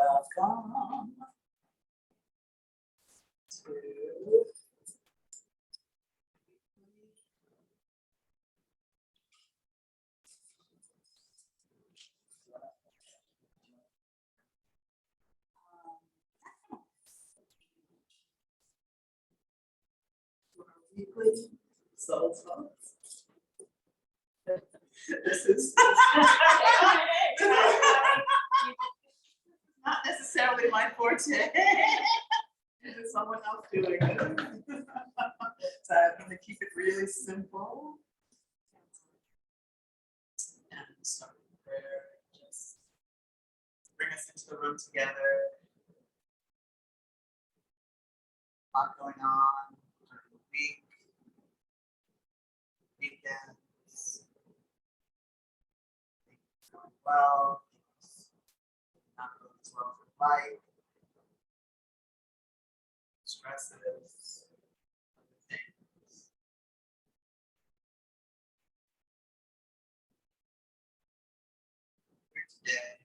welcome to weekly soul talks. This is not necessarily my forte. There's someone else doing it. So I'm going to keep it really simple. And start with prayer. Just bring us into the room together. A lot going on during the week, weekends. Things going well, not going as well as we'd like. Stresses, other things. Here today,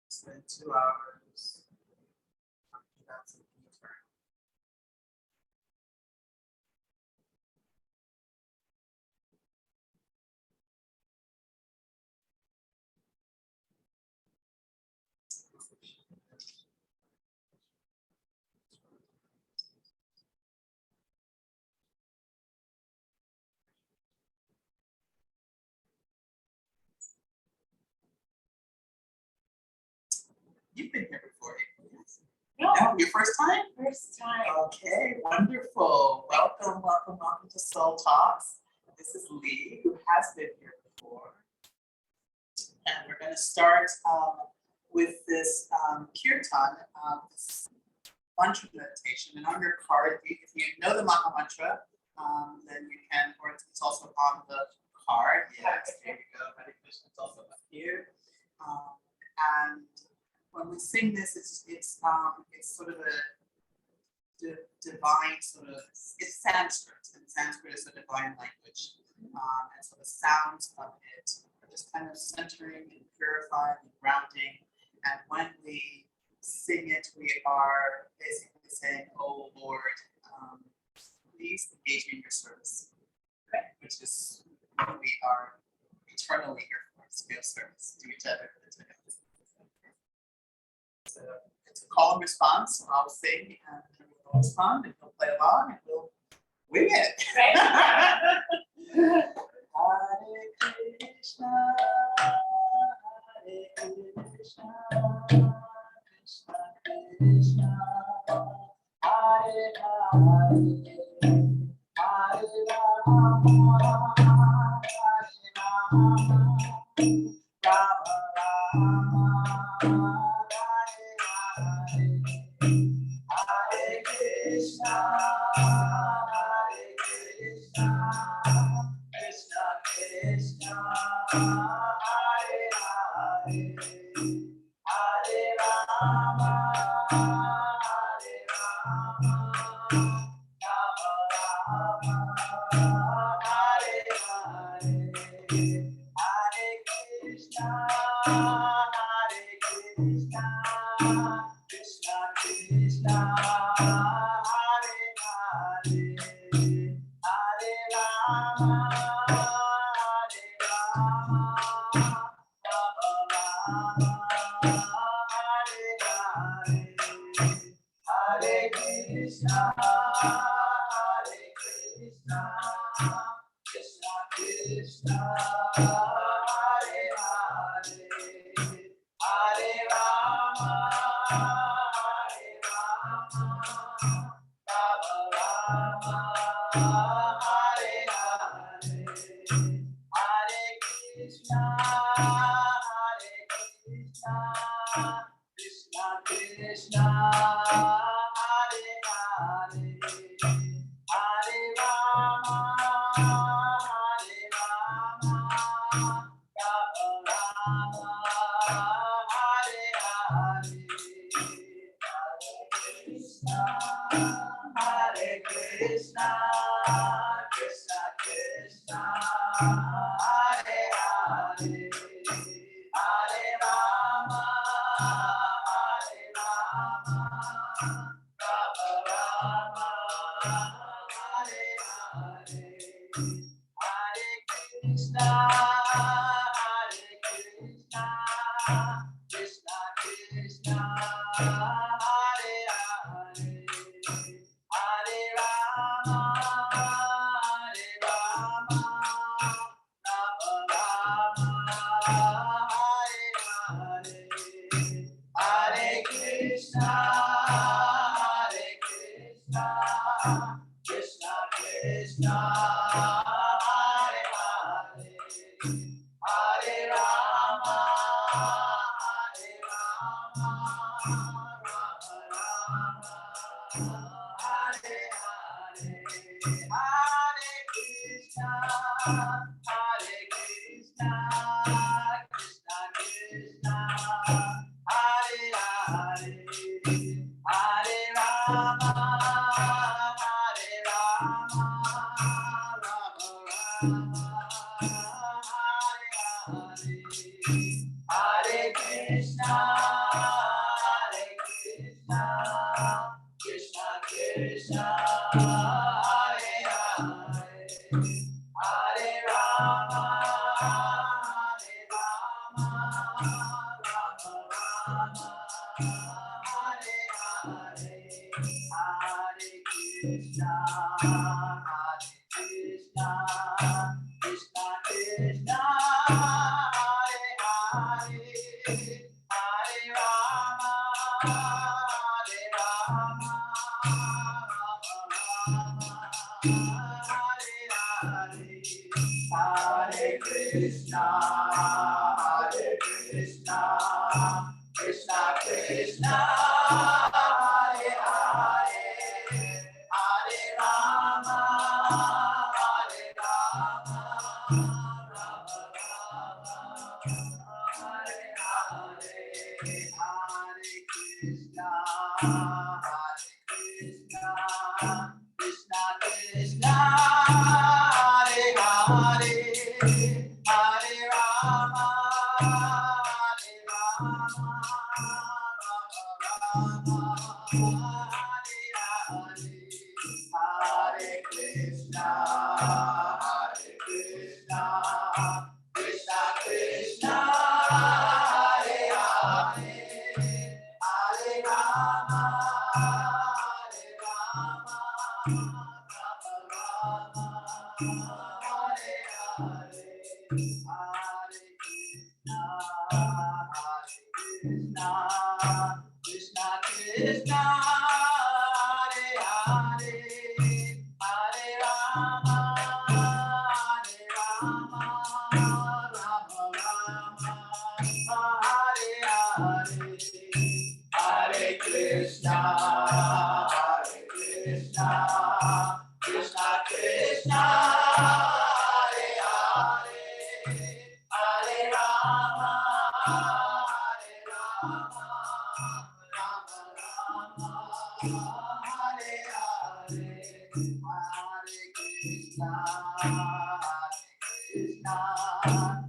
spend 2 hours. That's an eternal. You've been here before, yes? No, No, your first time? first time. Okay, wonderful. Welcome, welcome, welcome to Soul Talks. This is Lee, who has been here before. And we're going to start with this kirtan, this mantra meditation. And on your card, if you know the Maha Mantra, then you can, or it's also on the card. Yes, there you go. Hare Krishna, it's also up here. And when we sing this, it's sort of a divine sort of, it's Sanskrit, and Sanskrit is a divine language. And so the sounds of it are just kind of centering and purifying and grounding. And when we sing it, we are basically saying, "Oh Lord, please engage me in your service," which is what we are eternally here for, is real service to each other. So it's a call and response. So I'll sing and we'll respond and we'll play along and we'll wing it. Hare Krishna, Hare Krishna, Krishna Krishna, Hare Hare, Hare Rama, Hare Rama, Rama Hare Krishna, Hare Krishna, Krishna Krishna, Hare Hare, Hare Rama, Hare Rama, Rama Rama, Hare Hare, Hare Krishna, Hare Krishna, Krishna Krishna, Hare Hare, Hare Rama, Hare Rama, Rama Rama, Hare Hare, Hare Krishna, Hare Krishna, Krishna Krishna, Hare Hare, Hare Rama, Hare Rama, Rama Rama, Hare Hare, Hare Krishna, Hare Krishna, Krishna Krishna, Hare Hare, Hare Rama, Hare Rama, Rama Rama, Hare Hare, Hare Krishna, Hare Krishna, Krishna Krishna, Hare Hare, Hare Krishna, Krishna Krishna, Hare Hare, Hare Rama, Rama Rama, Hare Hare, Hare Krishna, Krishna Krishna, Hare Hare, Hare Rama, Hare Hare, Hare Krishna, Krishna Krishna, Hare Hare, Hare Rama, Hare Krishna, Krishna Krishna, Hare Hare, Hare Rama, Hare Hare, Hare Krishna, Krishna Krishna, Hare Hare, Hare Rama, Hare Krishna, Krishna Krishna, Hare Hare, Hare Rama, Hare Hare, Hare Krishna, Krishna Krishna, Hare Hare, Hare Rama, Hare Krishna, Krishna Krishna, Hare Hare, Hare Rama, Hare Hare, Hare Krishna, Krishna Krishna, Hare Hare, Hare Rama, Hare Hare, Hare Krishna, Krishna Krishna, Hare Hare, Hare Rama, Hare Hare, Hare Krishna, Krishna Krishna, Hare Hare, Hare Rama, Hare Hare, Hare Krishna,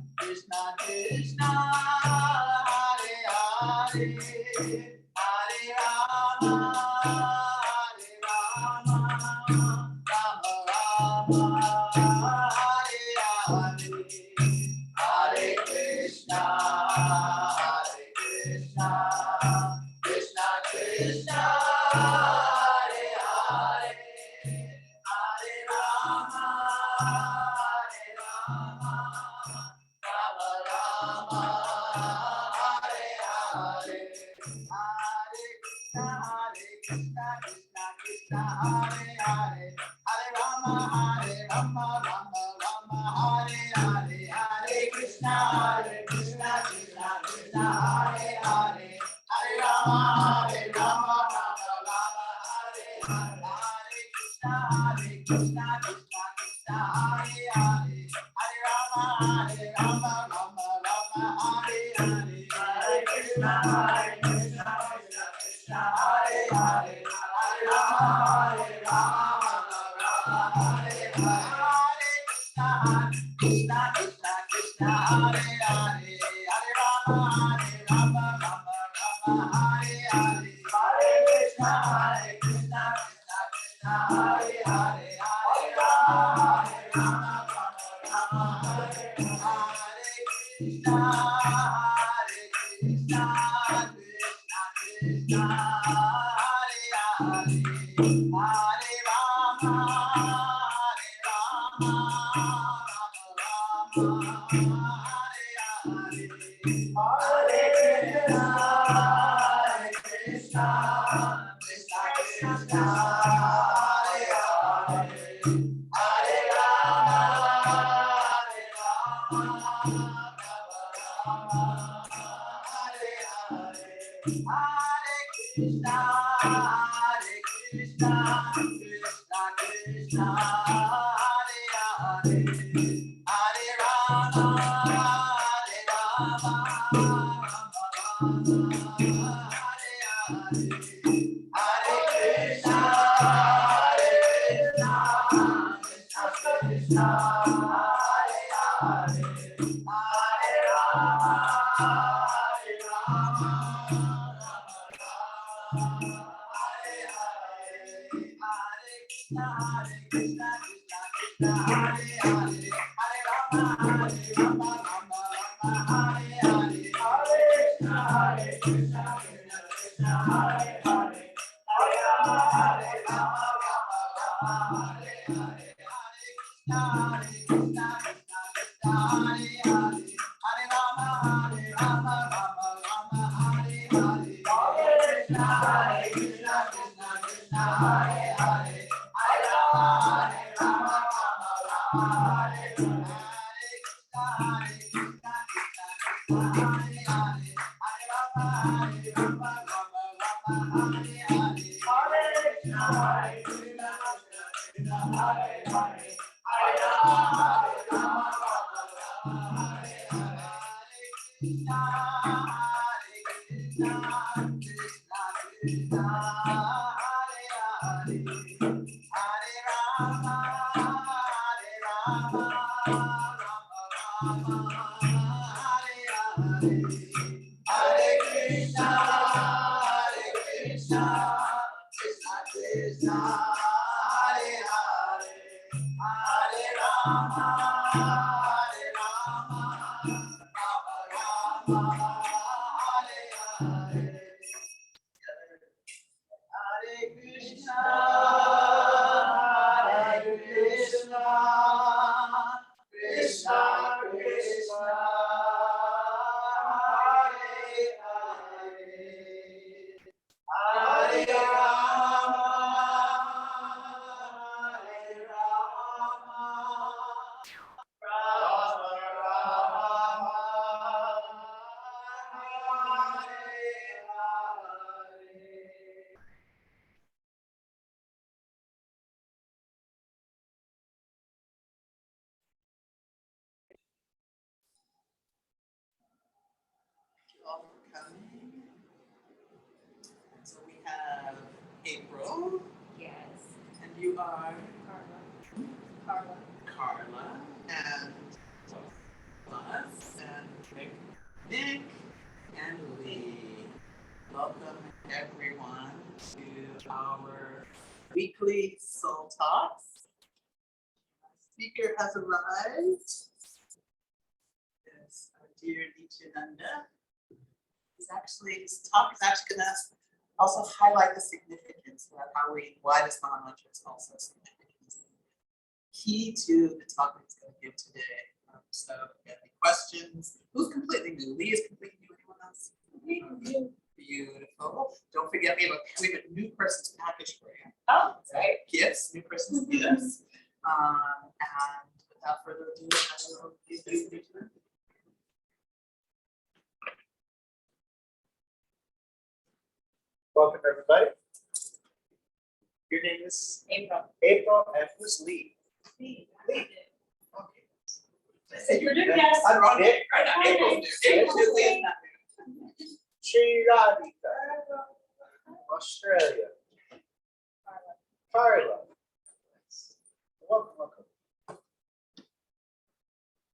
Krishna Krishna, Hare Hare, Hare Rama, Rama Hare Hare, Hare Krishna, Krishna Krishna, Hare Hare, Hare Rama, Rama Hare Hare, Hare Krishna, Krishna Krishna, Hare Hare, Hare Rama, Rama Hare Hare, Hare Krishna, Krishna Krishna, Hare Hare, Hare Rama, Rama Hare Hare, Hare Krishna, Krishna Hare Hare, Hare Rama, Hare Hare, Hare Krishna, Krishna Hare Hare, Hare Rama, Hare Hare, Hare Krishna, Krishna Hare Hare, Hare Rama, All for coming. So we have April. Yes. And you are Carla. Carla. And us and Nick and Lee. Welcome everyone to our weekly Soul Talks. Speaker has arrived. It's our dear Nityananda. His talk is actually going to also highlight the significance of why this Mahamantra is also significant. Key to the talk he's going to give today. So if you have any questions, who's completely new? Lee is completely new. Anyone else? Beautiful. Don't forget, we have a new person's package for you. Oh, that's right. Gifts, new person's gifts. And without further ado, I will give you the turn. Welcome, everybody. Your name is April. April, and who's Lee? Lee. Okay. I said you're new guest. I'm on it. Right now, April's new. April's new. Lee is not new. Sri Radhika, Australia. Carla. Welcome.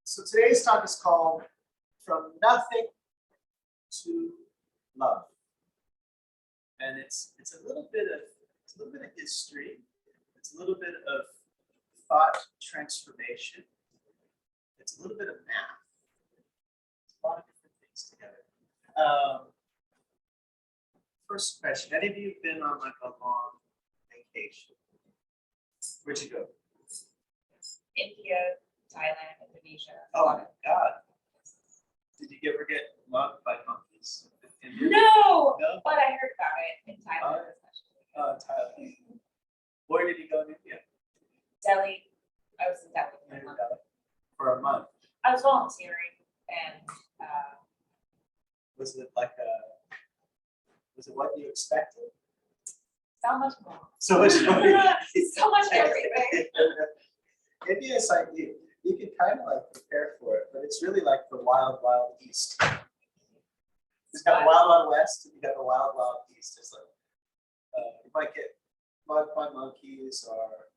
So today's talk is called From Nothing to Love. And it's a little bit of history. It's a little bit of thought transformation. It's a little bit of math. It's a lot of different things together. First question, any of you been on like a long vacation? Where'd you go? India, Thailand, Indonesia. Oh my God. Did you ever get mugged by monkeys? in India? No, No? but I heard about it in Thailand, especially. Thailand. Where did you go in India? Delhi. I was in Delhi for a month. For a month. I was volunteering, and Was it like was it what you expected? so much more. So much money. So much everything. India is like you can kind of like prepare for it, but it's really like the wild, wild east. It's got the wild, wild west, and you got the wild, wild east. It's like you might get mugged by monkeys, or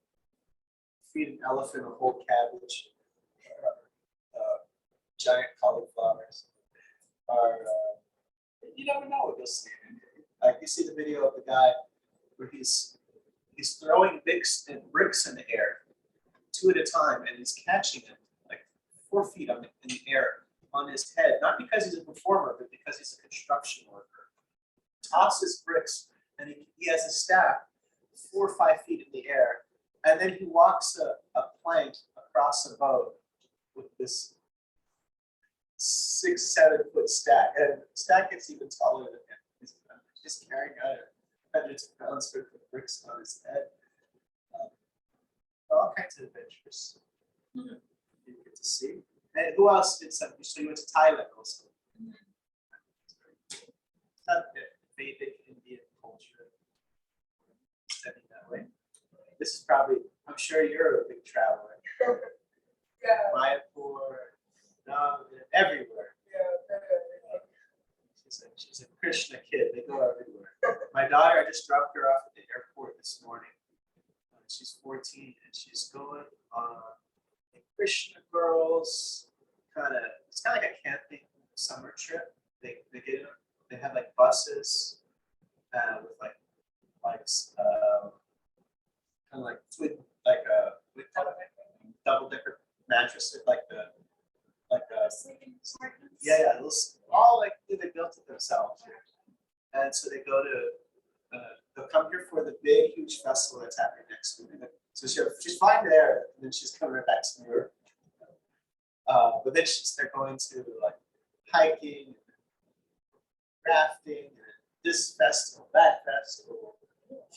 feed an elephant a whole cabbage, or giant cauliflowers, or you never know what you'll see. Like you see the video of the guy where he's throwing bricks in the air, 2 at a time, and he's catching them like 4 feet in the air on his head, not because he's a performer, but because he's a construction worker. Tosses bricks, and he has a staff 4 or 5 feet in the air, and then he walks a plank across a boat with this 6-7 foot stack, and the stack gets even taller than him. He's just carrying out hundreds of pounds worth of bricks on his head. All kinds of adventures you get to see. And who else did something? So you went to Thailand also. Vedic Indian culture. Studying that way. This is probably, I'm sure you're a big traveler. Yeah. Mayapur, everywhere. She's a Krishna kid. They go everywhere. My daughter, I just dropped her off at the airport this morning. She's 14 and she's going on a Krishna girls it's kind of like a camping summer trip. They have like buses with kind of like twin with double decker mattresses Sleeping apartments. yeah, all like they built it themselves. And so they go to they'll come here for the big, huge festival that's happening next week. So she's flying there, and then she's coming right back to New York. But then they're going to like hiking, rafting, this festival, that festival,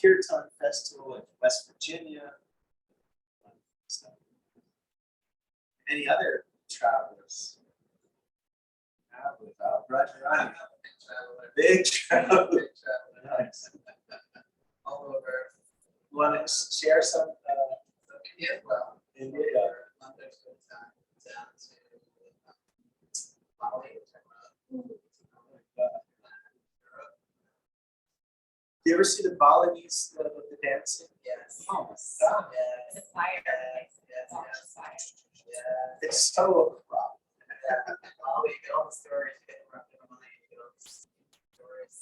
Kirtan festival in West Virginia. Any other travelers? Right. Big traveler. Nice. All over. Want to share some? India as well. India. London down to Bali, Do you ever see the Balinese the dancing? Yes. Oh my God. Yes. The fire. Yes. Launch Yes. fire. Yes. It's so rough. Bali, you get all the stories, you get wrapped in the mind, you get all the stories.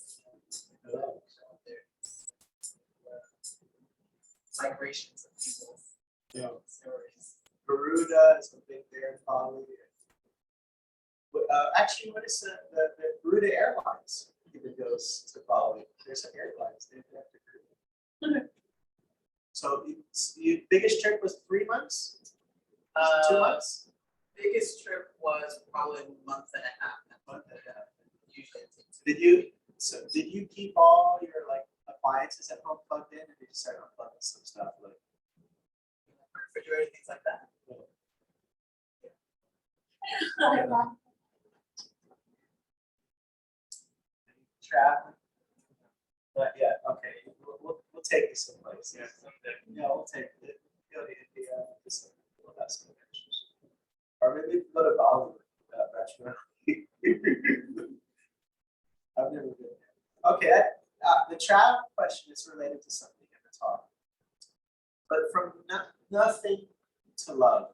Migrations of people. Yeah. Stories. Garuda is a big there in Bali. Actually, what is the Garuda Airlines even goes to Bali? There's some airlines named after Garuda. So your biggest trip was 3 months? 2 months? Biggest trip was probably a month and a half. Usually it takes. Did you keep all your like appliances at home plugged in, or did you start unplugging some stuff like Refrigerator, things like that. traveling? Not yet. Okay, we'll take you someplace. Yeah, someday. Yeah, we'll take it. Go to India. We'll have some adventures. Or maybe we can go to Bali. Restaurant. I've never been there. Okay, the travel question is related to something in the talk. But from nothing to love,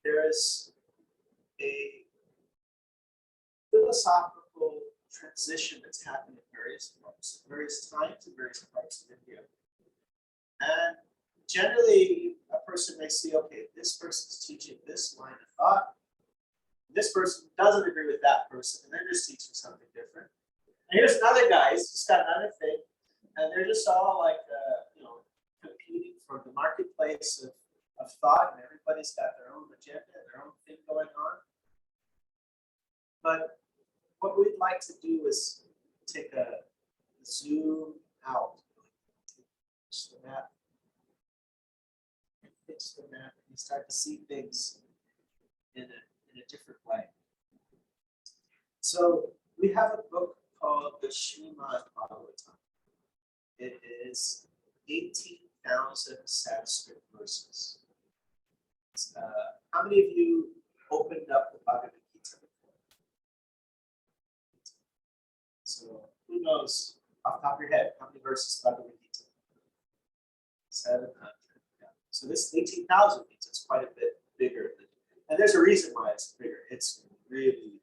there is a philosophical transition that's happened in various times in various parts of India. And generally, a person may see, okay, this person's teaching this line of thought. This person doesn't agree with that person, and they're just teaching something different. And here's another guy, he's just got another thing, and they're just all like, competing for the marketplace of thought, and everybody's got their own agenda, their own thing going on. But what we'd like to do is take a zoom out, pitch the map, and you start to see things in a different way. So we have a book called the Srimad Bhagavatam. It is 18,000 Sanskrit verses. How many of you opened up the Bhagavad Gita before? So who knows off the top of your head how many verses Bhagavad Gita? 700. Yeah. So this 18,000 means it's quite a bit bigger. And there's a reason why it's bigger. It's really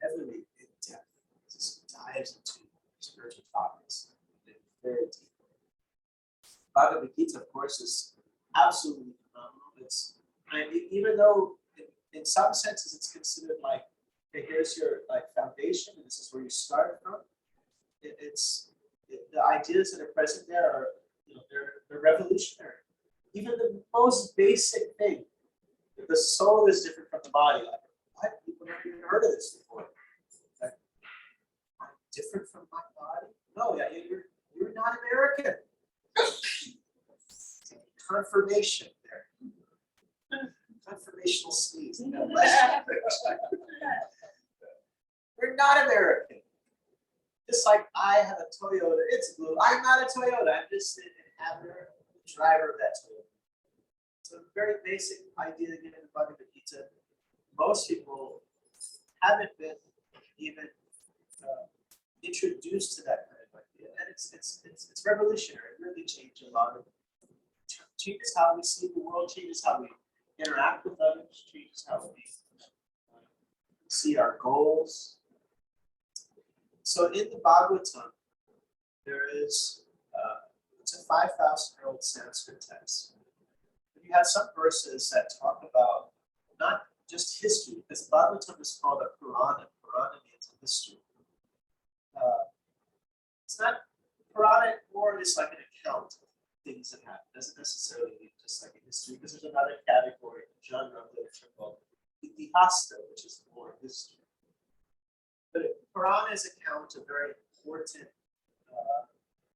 heavily in depth. It just dives into spiritual topics very deep. Bhagavad Gita, of course, is absolutely phenomenal. Even though in some senses it's considered like, okay, here's your foundation, and this is where you start from. The ideas that are present there are, they're revolutionary. Even the most basic thing, that the soul is different from the body. Like, what? People never even heard of this before. Like, I'm different from my body? No, yeah, you're not American. Confirmation there. Confirmational sneeze. We're not American. Just like I have a Toyota, it's blue. I'm not a Toyota. I'm just an inhabitant, driver of that Toyota. It's a very basic idea given in Bhagavad Gita. Most people haven't been even introduced to that kind of idea, and it's revolutionary. It really changed a lot of. Changes how we see the world. Changes how we interact with others. Changes how we see our goals. So in the Bhagavatam, there is it's a 5,000-year-old Sanskrit text. You have some verses that talk about not just history, because Bhagavatam is called a Purana. Purana means history. It's not Purana, more it's like an account of things that happen. It doesn't necessarily mean just like a history, because there's another category, genre of literature called Itihasta, which is more history. But Purana is account of very important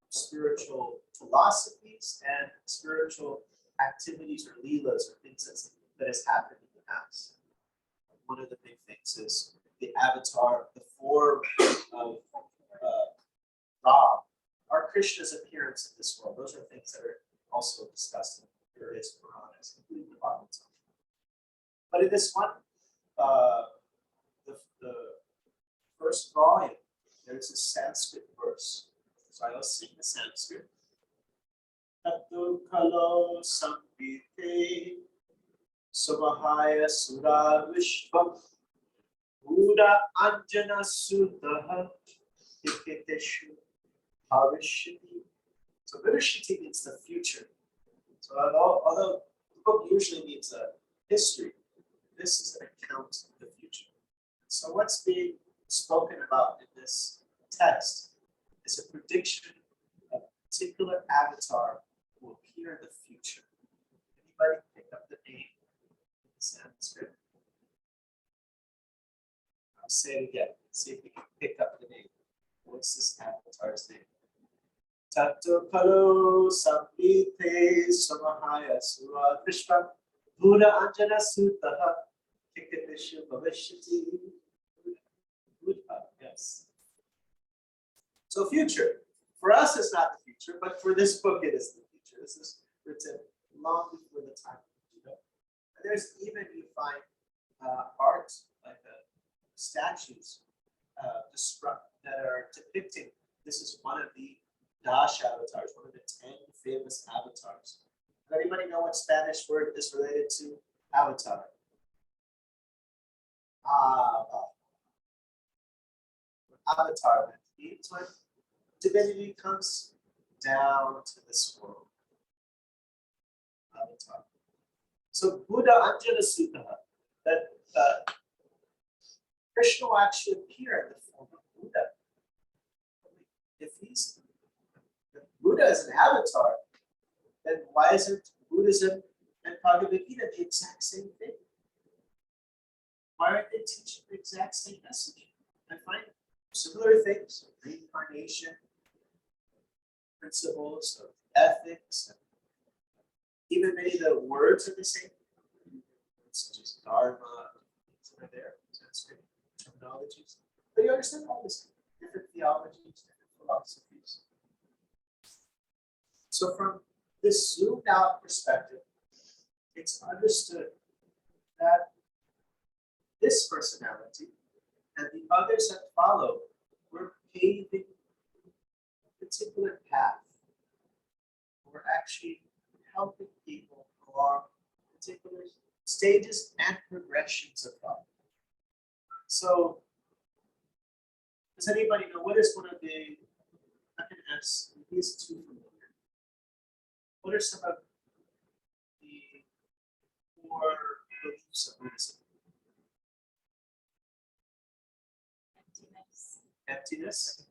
spiritual philosophies and spiritual activities or leelas or things that has happened in the past. One of the big things is the avatar, the form of Ram, or Krishna's appearance in this world. Those are things that are also discussed in various Puranas, including the Bhagavatam. But in this one, the first volume, there's a Sanskrit verse. So I'll sing the Sanskrit. Tato kalo sambhite subahaya sura vishvam buddha anjana sutaha hikiteshu harishyati. So Virishyati means the future. So although the book usually means a history, this is an account of the future. So what's being spoken about in this text is a prediction of a particular avatar who will appear in the future. Anybody pick up the name in the Sanskrit? I'll say it again. See if we can pick up the name. What's this avatar's name? Tato kalo sambhite samahaya sura vishvam buddha anjana sutaha hikiteshu bhavishyati. Yes. So future. For us, it's not the future, but for this book, it is the future. This is written long before the time of Buddha. And there's even, you find art, like statues that are depicting, this is one of the Dash avatars, one of the 10 famous avatars. Does anybody know what Spanish word is related to avatar? Avatar means when divinity comes down to this world. avatar. So Buddha Anjana Sutta, that Krishna will actually appear in the form of Buddha. If Buddha is an avatar, then why isn't Buddhism and Bhagavad Gita the exact same thing? Why aren't they teaching the exact same message? I find similar things, reincarnation, principles of ethics, and even many of the words are the same. Such as dharma, things that are there, Sanskrit terminologies. But you understand all this different theologies, different philosophies. So from this zoomed out perspective, it's understood that this personality and the others that follow were paving a particular path. We're actually helping people along particular stages and progressions of thought. So, does anybody know what is one of the, I can ask, these two familiar. What are some of the core beliefs of Buddhism? Emptiness.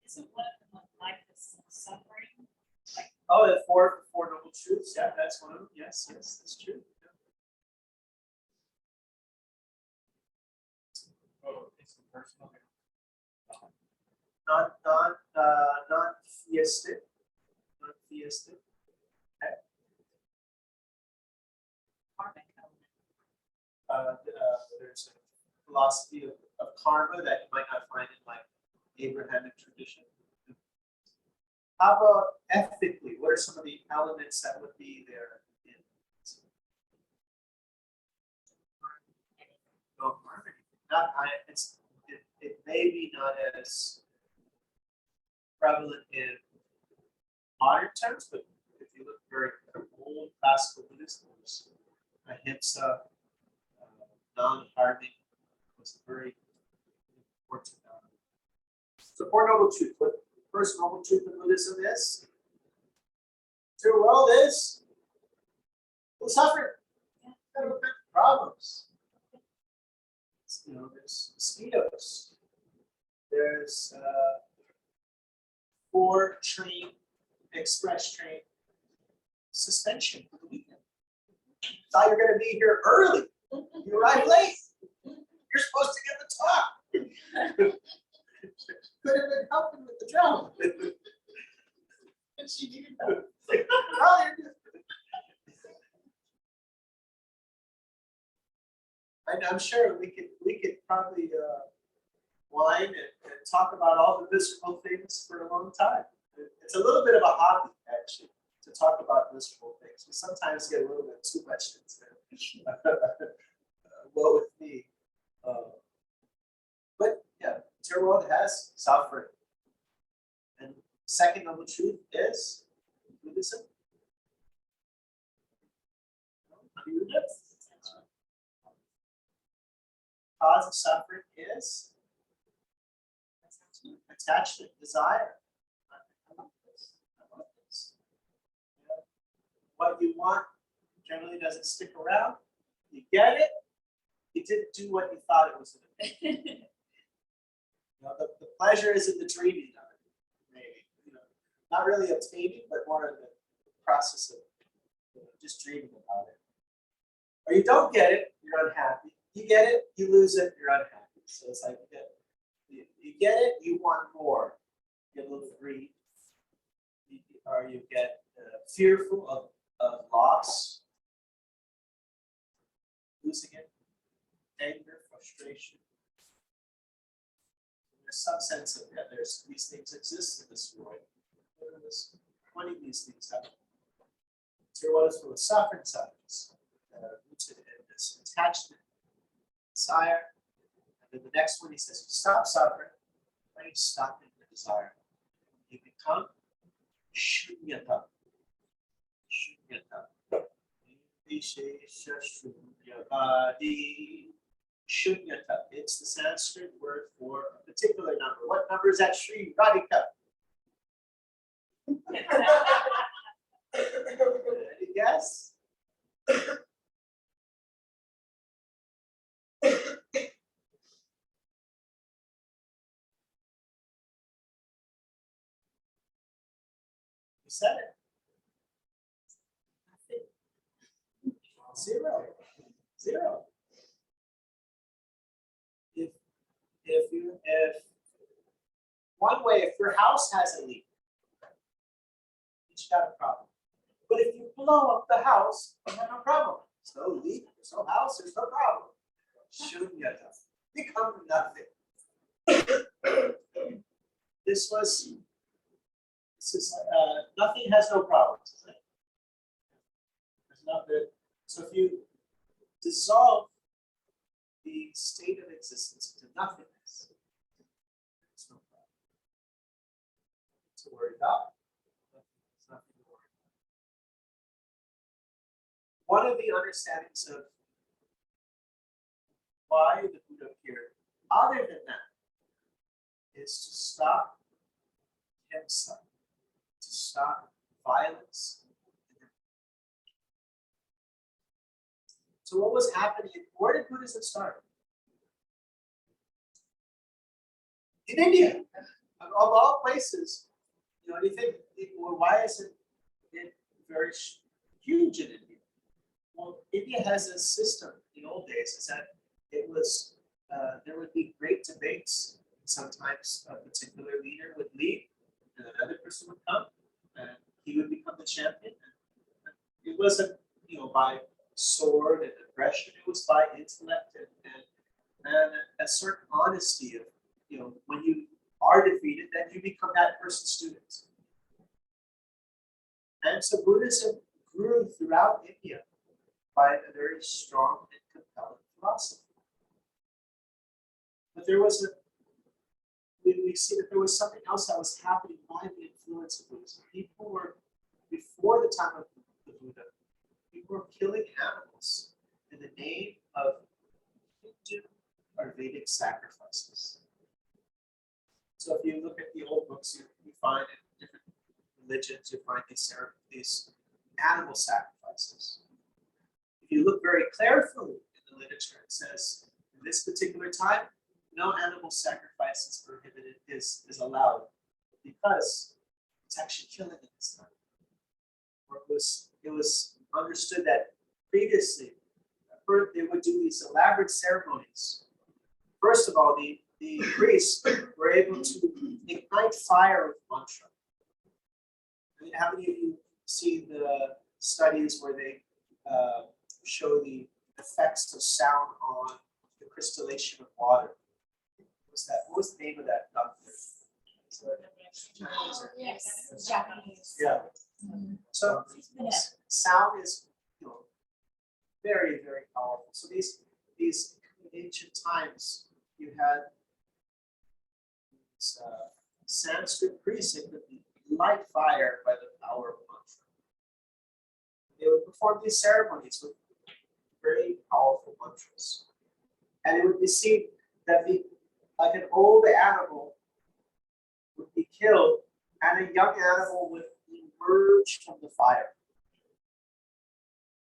Isn't one of them like this suffering? Oh, the four noble truths. Yeah, that's one of them. Yes, that's true. Oh, it's personal. Non-theistic. Non-theistic. Okay. Karmic There's a philosophy of karma that you might not find in like Abrahamic tradition. How about ethically? What are some of the elements that would be there? No harmony. It may be not as prevalent in modern terms, but if you look very old classical Buddhism, ahimsa, non-harming was very important. So, four noble truths. What the first noble truth of Buddhism is? The world is full of suffering, problems. There's mosquitoes. There's 4 train, express train suspension for the weekend. Thought you're going to be here early. You arrived late. You're supposed to get the talk. Could have been helping with the drum. And she needed help. Oh, you're good. I'm sure we could probably whine and talk about all the visceral things for a long time. It's a little bit of a hobby, actually, to talk about visceral things. We sometimes get a little bit too much into well with me. But yeah, your world has suffering. And second noble truth is Buddhism. Cause of suffering is attachment, desire. I want this. Yeah. What you want generally doesn't stick around. You get it. You didn't do what you thought it was going to be. The pleasure is in the dreaming of it, maybe. Not really obtaining, but more in the process of just dreaming about it. Or you don't get it, you're unhappy. You get it, you lose it, you're unhappy. So it's like you get it, you want more. You get a little greedy, or you get fearful of loss, losing it, anger, frustration. There's some sense of there's these things exist in this world. There's 20 of these things happen. So what is full of suffering signs that are rooted in this attachment, desire. And then the next one he says, you stop suffering, when you stop in the desire. You become shunyata. Shunyata. Vishesha shunyavadi. Shunyata. It's the Sanskrit word for a particular number. What number is that, Sri Radhika? You get guess? You said it. Zero. Zero. If one way, if your house has a leak, you got a problem. But if you blow up the house, you have no problem. There's no leak, there's no house, there's no problem. Shunya, become nothing. This is nothing has no problems, isn't it? There's nothing. So if you dissolve the state of existence into nothingness, there's no problem to worry about. There's nothing to worry about. One of the understandings of why the Buddha appeared, other than that, is to stop himself, to stop violence. So what was happening? Where did Buddhism start? In India, of all places. You know, do you think, well, why is it very huge in India? Well, India has a system in the old days, is that it was, there would be great debates. Sometimes a particular leader would lead, and another person would come, and he would become the champion. And it wasn't, you know, by sword and aggression, it was by intellect and a certain honesty of, you know, when you are defeated, then you become that person's student. And so Buddhism grew throughout India by a very strong and compelling philosophy. But there was we see that there was something else that was happening by the influence of Buddhism. People were, before the time of the Buddha, people were killing animals in the name of Hindu or Vedic sacrifices. So if you look at the old books, you find in different religions, you find these animal sacrifices. If you look very carefully in the literature, it says, in this particular time, no animal sacrifice is prohibited, is allowed, because it's actually killing at this time. Or it was understood that previously, they would do these elaborate ceremonies. First of all, the priests were able to ignite fire with mantra. I mean, how many of you see the studies where they show the effects of sound on the crystallization of water? What was the name of that doctor? Yes, Japanese. Yeah. So sound is, you know, very, very powerful. So these ancient times, you had these, Sanskrit priests that could light fire by the power of mantra. They would perform these ceremonies with very powerful mantras, and it would be seen that like an old animal would be killed, and a young animal would emerge from the fire.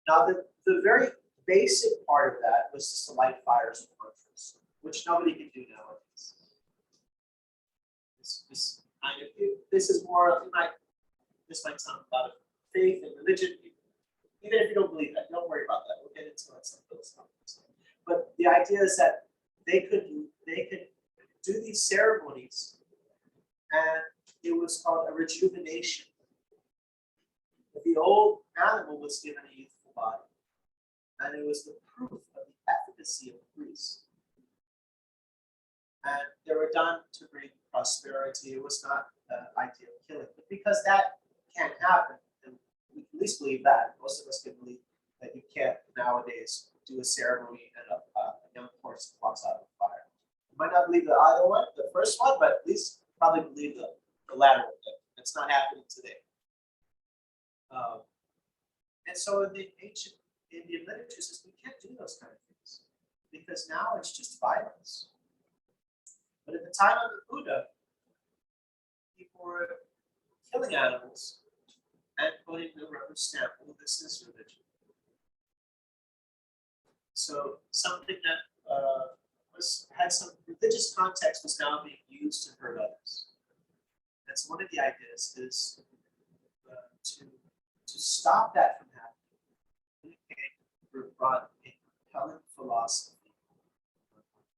Now, the very basic part of that was just to light fires with mantras, which nobody can do nowadays. This is more, this might sound about faith and religion. Even if you don't believe that, don't worry about that. We'll get into it some philosophical stuff. But the idea is that they could do these ceremonies, and it was called a rejuvenation. The old animal was given a youthful body, and it was the proof of the efficacy of the priest. And they were done to bring prosperity. It was not the idea of killing, but because that can't happen, and we can at least believe that. Most of us can believe that you can't nowadays do a ceremony and a young horse walks out of the fire. You might not believe the other one, the first one, but at least probably believe the latter one. That's not happening today. And so in the ancient Indian literatures, we can't do those kind of things because now it's just violence. But at the time of the Buddha, people were killing animals and putting the rubber stamp, well, this is religion. So something that had some religious context was now being used to hurt others. That's one of the ideas is to stop that from happening. We brought a compelling philosophy.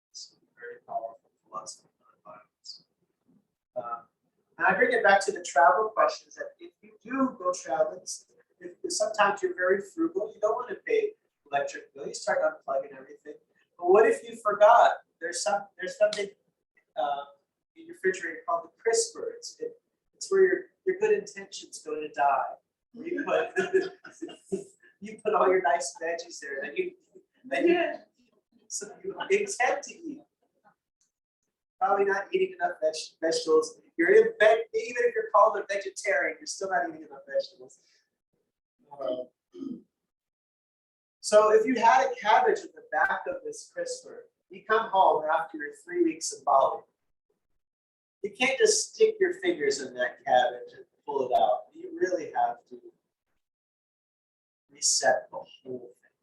It's a very powerful philosophy of nonviolence. And I bring it back to the travel questions that if you do go traveling, if sometimes you're very frugal, you don't want to pay electric bill, you start unplugging everything. But what if you forgot? There's something in your refrigerator called the crisper. It's where your good intentions go to die. You put all your nice veggies there that you intend to eat. Probably not eating enough vegetables. You're in bed, even if you're called a vegetarian, you're still not eating enough vegetables. So if you had a cabbage at the back of this crisper, you come home after your 3 weeks of Bali. You can't just stick your fingers in that cabbage and pull it out. You really have to reset the whole thing.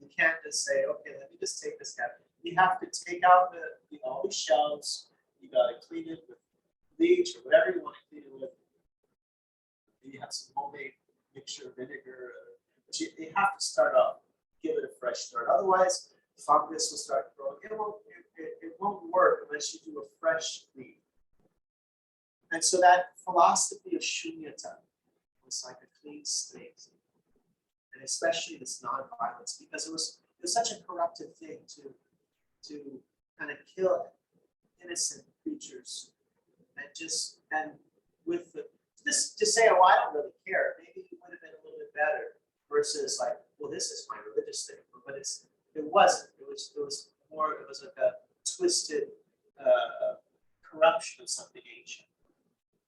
You can't just say, okay, let me just take this cabbage. You have to take out all the shells. You got to clean it with bleach or whatever you want to clean it with. You have some homemade mixture of vinegar. But you have to start off, give it a fresh start. Otherwise, fungus will start growing. It won't work unless you do a fresh clean. And so that philosophy of shunyata was like a clean slate. And especially this nonviolence, because it was such a corruptive thing to kind of kill innocent creatures and with to say, oh, I don't really care. Maybe it would have been a little bit better versus like, well, this is my religious thing, but it wasn't. It was more. It was like a twisted corruption of something ancient.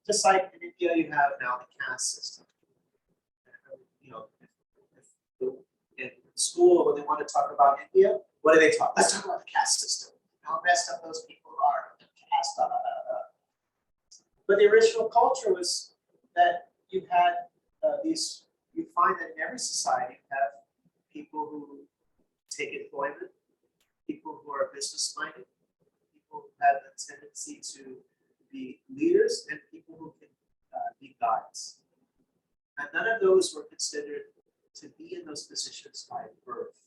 Just like in India, you have now the caste system. In school, when they want to talk about India, what do they talk? Let's talk about the caste system. How messed up those people are. Caste, blah, blah, blah, blah. But the original culture was that you had these. You find that in every society, you have people who take employment, people who are business-minded, people who have a tendency to be leaders, and people who can be guides. And none of those were considered to be in those positions by birth.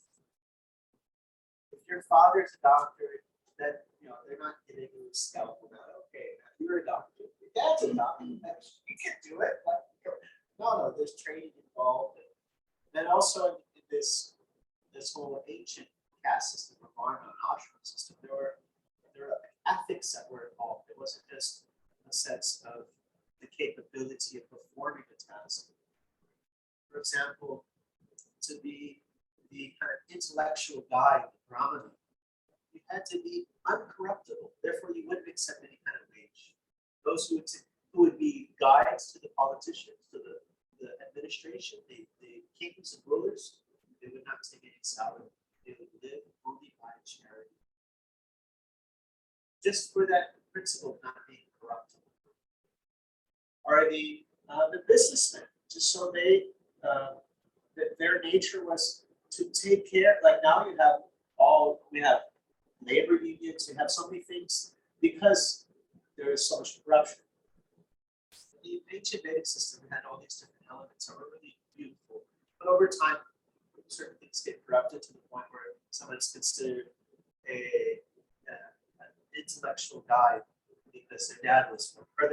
If your father's a doctor, then they're not giving you a scalpel. Now, okay, now you're a doctor. Your dad's a doctor. You can't do it. No, there's training involved. And also in this whole ancient caste system of Varna and ashram system, there were ethics that were involved. It wasn't just a sense of the capability of performing the task. For example, to be the kind of intellectual guy of the Brahmana, you had to be uncorruptible. Therefore, you wouldn't accept any kind of wage. Those who would be guides to the politicians, to the administration, the kings and rulers, they would not take any salary. They would live only by charity. Just for that principle of not being corruptible. Or the businessmen, just so their nature was to take care. Like now we have labor unions, we have so many things because there is so much corruption. The ancient Vedic system had all these different elements that were really beautiful, but over time, certain things get corrupted to the point where someone's considered an intellectual guy because their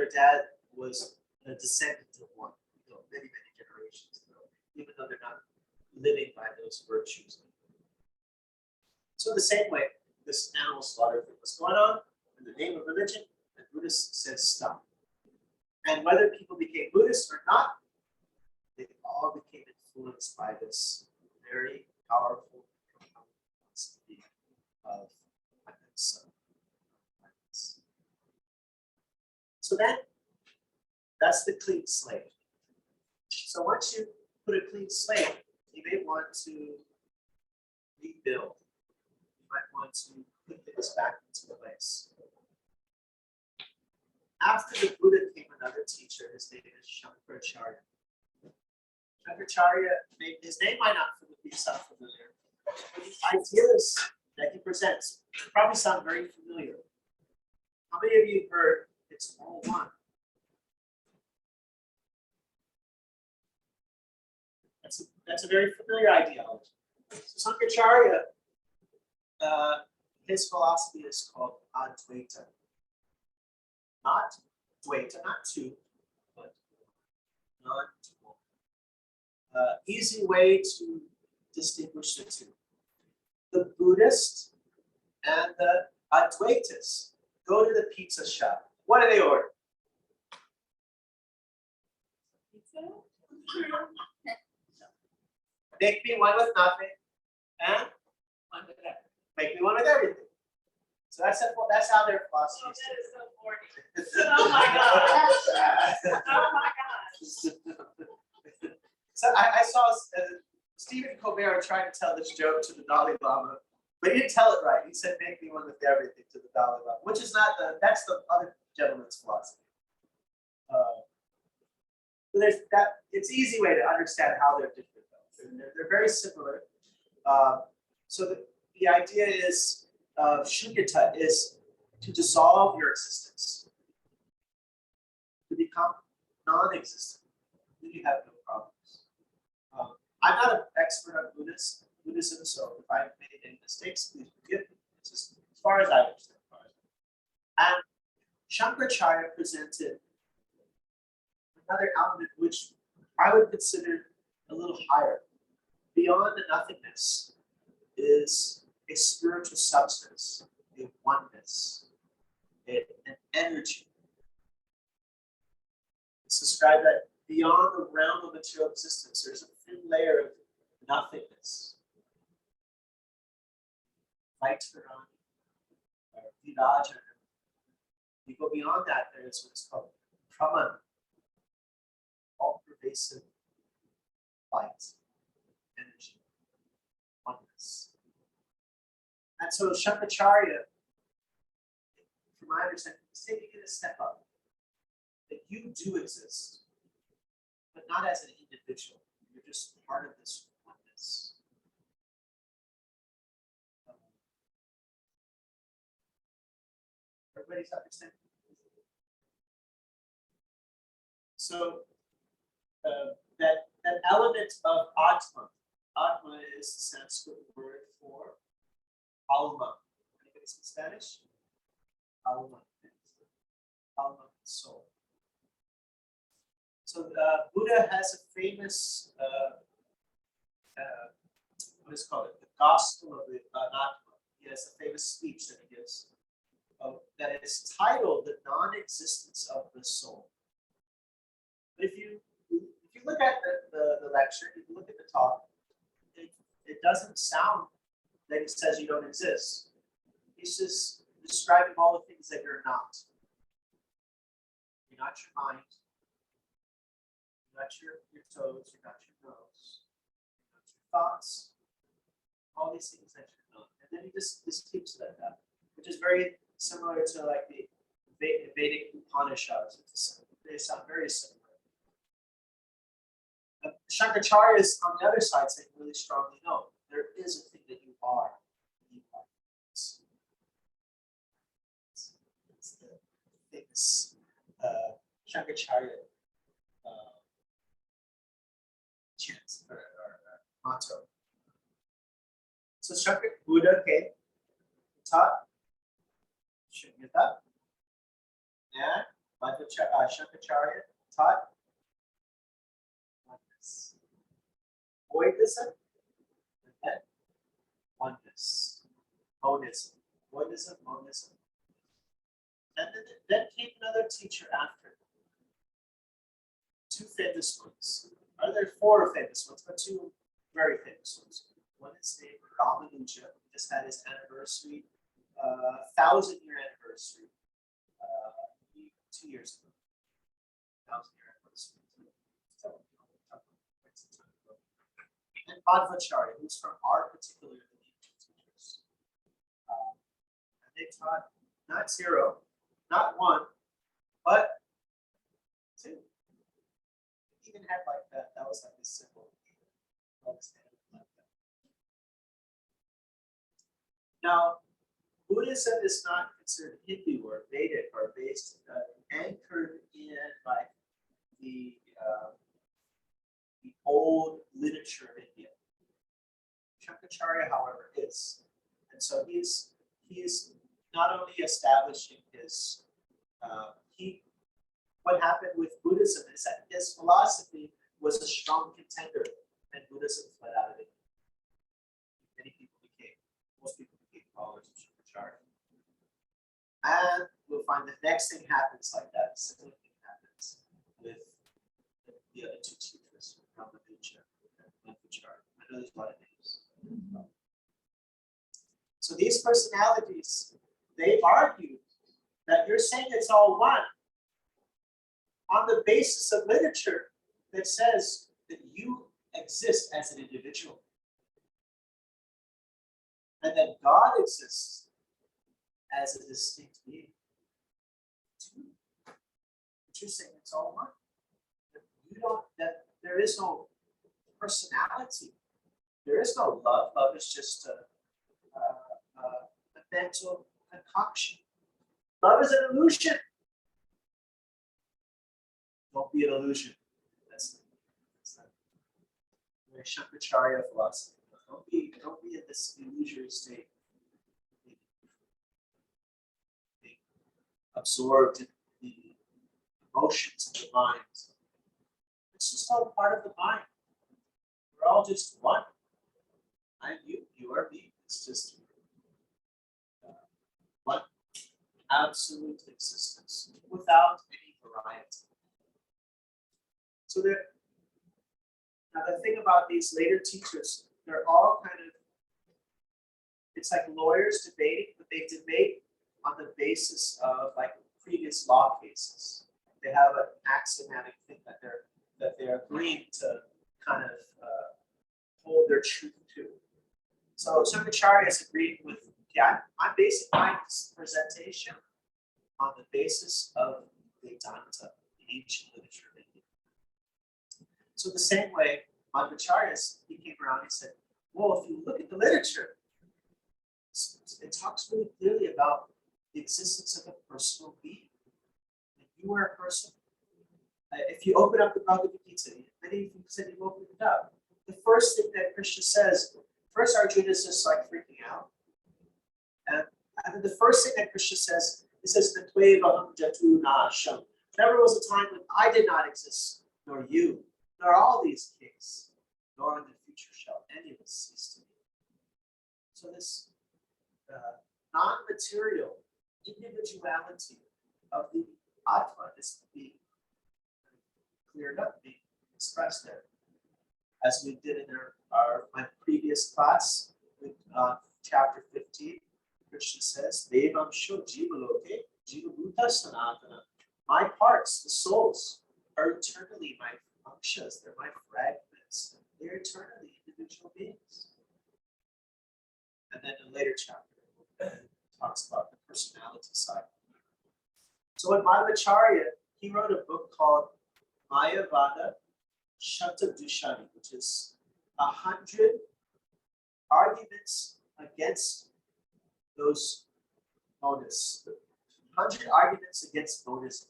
dad was a descendant of one, many generations ago, even though they're not living by those virtues. So the same way, this animal slaughter thing was going on in the name of religion, and Buddhists said stop. And whether people became Buddhists or not, they all became influenced by this very powerful philosophy of violence. So that's the clean slate. So once you put a clean slate, you may want to rebuild. You might want to put things back into place. after the Buddha came another teacher. His name is Shankaracharya. Shankaracharya, his name might not sound familiar, but the ideas that he presents probably sound very familiar. How many of you heard it's all one? That's a very familiar ideology. So Shankaracharya, his philosophy is called Advaita. Not Dvaita, not two, but non-dual. Easy way to distinguish the two. The Buddhist and the Advaitas go to the pizza shop. What do they order? Make me one with nothing, and One with that. make me one with everything. So that's how their Oh, philosophy that is. is so corny. Oh my gosh. Oh my gosh. So I saw Stephen Colbert trying to tell this joke to the Dalai Lama, but he didn't tell it right. He said, "Make me one with everything" to the Dalai Lama, which is not that's the other gentleman's philosophy. So there's that. It's an easy way to understand how they're different. They're very similar. So the idea is shunyata is to dissolve your existence, to become non-existent. Then you have no problems. I'm not an expert on Buddhism, so if I've made any mistakes, please forgive me. It's just as far as I understand. And Shankaracharya presented another element which I would consider a little higher. Beyond the nothingness is a spiritual substance, a oneness, an energy. It's described that beyond the realm of material existence, there's a thin layer of nothingness. Vaitarani, or Viraja. You go beyond that, there's what's called Brahman, all-pervasive light, energy, oneness. And so Shankaracharya, from my understanding, is taking it a step up. That you do exist, but not as an individual. You're just part of this oneness. Everybody's understanding? So that element of Atma. Atma is the Sanskrit word for alma. Anybody speak Spanish? Alma. Alma, soul. So Buddha has a famous, what is it called? The Gospel of the Atma. He has a famous speech that he gives that is titled "The Non-Existence of the Soul." But if you look at the lecture, if you look at the talk, it doesn't sound like it says you don't exist. He's just describing all the things that you're not. You're not your mind. You're not your toes. You're not your nose. You're not your thoughts. All these things that you're not. And then he just keeps it at that, which is very similar to like the Vedic Upanishads. They sound very similar. Shankaracharya is on the other side saying really strongly, no, there is a thing that you are. It's the famous Shankaracharya chant or motto. So Buddha came, taught Shunyata, and Shankaracharya taught oneness. Voidism, and then oneness. Monism. Voidism, monism. And then came another teacher after. Two famous ones. There are four famous ones, but two very famous ones. One is named Ramanuja, who just had his anniversary, 1,000-year anniversary, 2 years ago. 1,000-year anniversary. And Madhvacharya, who's from our particular lineage teachers. And they taught not zero, not one, But two, it even had like that. That was like this symbol. Now, Buddhism is not considered Hindu or Vedic or based anchored in like the old literature of India. Shankaracharya, however, is, and so he's not only establishing his what happened with Buddhism is that his philosophy was a strong contender, and Buddhism fled out of it. Most people became followers of Shankaracharya. And we'll find the next thing happens like that. Similar thing happens with the other two teachers, Ramanuja and Madhvacharya. I know there's a lot of names. So these personalities, they argue that you're saying it's all one on the basis of literature that says that you exist as an individual. And that God exists as a distinct being. But you're saying it's all one. That there is no personality. There is no love. Love is just a mental concoction. Love is an illusion. Don't be an illusion. That's the Shankaracharya philosophy. Don't be in this illusory state. Being absorbed in the emotions of the mind. It's just all part of the mind. We're all just one. I'm you, you are me. It's just one absolute existence without any variety. So now the thing about these later teachers, they're all kind of, it's like lawyers debating, but they debate on the basis of like previous law cases. They have an axiomatic thing that they're agreeing to kind of hold their truth to. So Shankaracharya is agreeing with, I'm basing my presentation on the basis of Vedanta, the ancient literature of India. So the same way, Madhvacharya, he came around and said, well, if you look at the literature, it talks really clearly about the existence of a personal being. If you are a person, if you open up the Bhagavad Gita, many of you said you've opened it up. The first thing that Krishna says, first Arjuna is just like freaking out. And then the first thing that Krishna says, he says, Natvevaham jatu nasham. Never was a time when I did not exist, nor you, nor all these kings, nor in the future shall any of us cease to be. So this non-material individuality of the Atma is being cleared up, being expressed there. As we did in my previous class, with chapter 15, Krishna says, Devam Sho Jivaloke, Jivabhuta Sanatana. My parts, the souls, are eternally my functions, they're my fragments, they're eternally individual beings. And then in a later chapter, it talks about the personality side. So in Madhvacharya, he wrote a book called Mayavada Shatadushani, which is 100 arguments against those monists. 100 arguments against monism,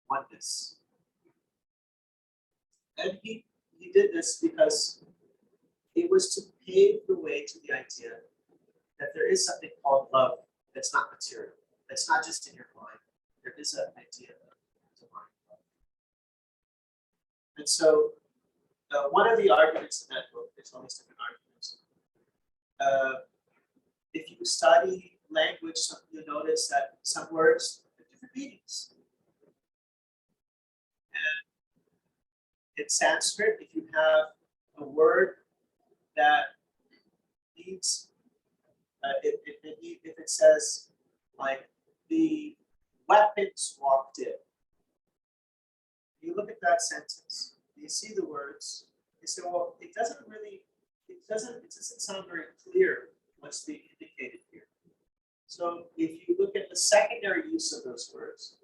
oneness. And he did this because it was to pave the way to the idea that there is something called love that's not material. That's not just in your mind. There is an idea of divine love. And so one of the arguments in that book, there's all these different arguments. If you study language, you'll notice that some words have different meanings. And in Sanskrit, if you have a word that needs, if it says like the weapons walked in, you look at that sentence, you see the words, you say, well, it doesn't sound very clear what's being indicated here. So if you look at the secondary use of those words,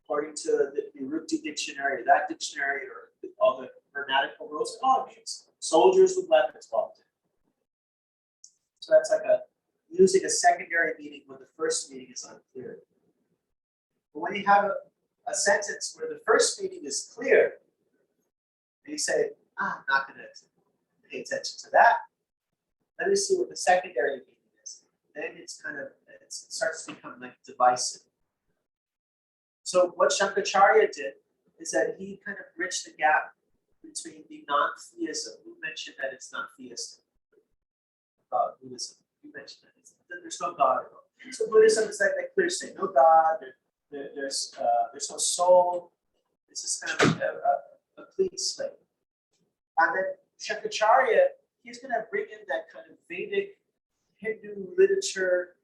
According to the Urukti dictionary, that dictionary, or all the grammatical rules, it means soldiers with weapons walked in. So that's like using a secondary meaning when the first meaning is unclear. But when you have a sentence where the first meaning is clear, and you say, I'm not going to pay attention to that. Let me see what the secondary meaning is. Then it starts to become like divisive. So what Shankaracharya did is that he kind of bridged the gap between the non-theism. Who mentioned that it's not theistic? About Buddhism. You mentioned that there's no God at all. So Buddhism is like they clearly say no God. There's no soul. It's just kind of a clean slate. And then Shankaracharya, he's going to bring in that kind of Vedic Hindu literature,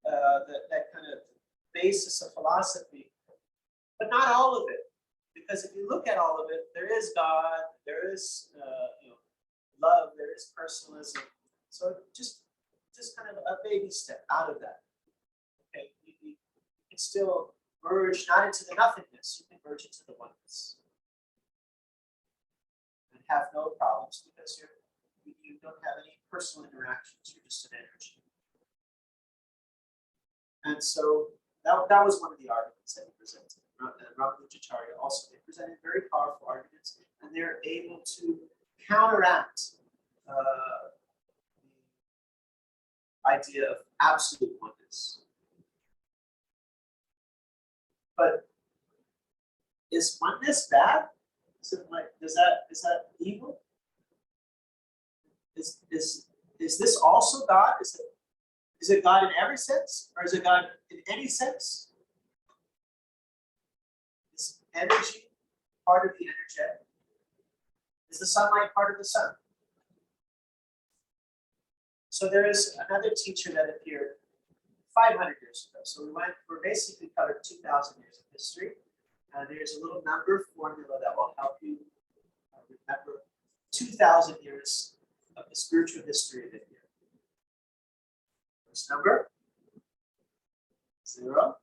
that kind of basis of philosophy, but not all of it. Because if you look at all of it, there is God, there is love, there is personalism. So just kind of a baby step out of that. Okay, you can still merge not into the nothingness, you can merge into the oneness. And have no problems because you don't have any personal interactions, you're just an energy. And so that was one of the arguments that he presented. And Ramanujacharya also, they presented very powerful arguments, and they're able to counteract the idea of absolute oneness. But is oneness bad? Is that evil? Is this also God? Is it God in every sense, or is it God in any sense? Is energy part of the energetic? Is the sunlight part of the sun? So there is another teacher that appeared 500 years ago. So we're basically covered 2,000 years of history. There's a little number formula that will help you remember 2,000 years of the spiritual history of India. First number, 0.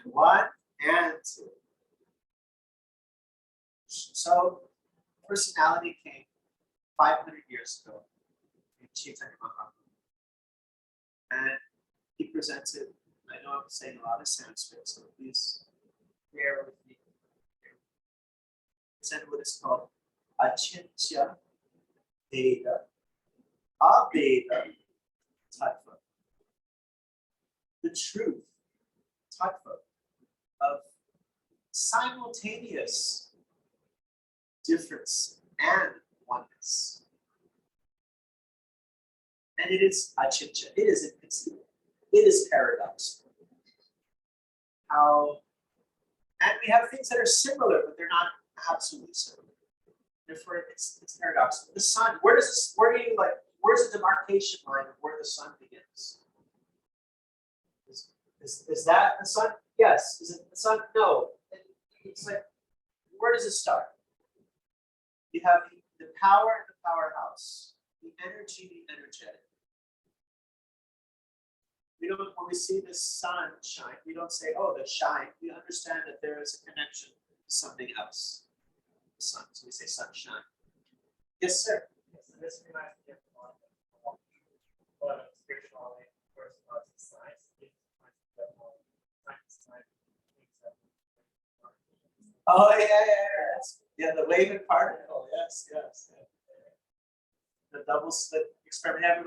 And 1 and 2. So personality came 500 years ago in Chaitanya Mahaprabhu. And he presented, I know I'm saying a lot of Sanskrit, so please bear with me. He presented what is called Achintya Veda, Aveda Tattva. The truth, Tattva, of simultaneous difference and oneness. And it is achintya, it is inconceivable, it is paradoxical. And we have things that are similar, but they're not absolutely similar. Therefore, it's paradoxical. The sun, where's the demarcation line of where the sun begins? Is that the sun? Yes. Is it the sun? No. It's like, where does it start? You have the power and the powerhouse, the energy, the energetic. When we see the sun shine, we don't say, oh, the shine. We understand that there is a connection to something else. The sun. So we say sunshine. Yes, sir. So this reminds me of one of spirituality versus science. Oh yeah, the waving particle. Yes. The double slit experiment.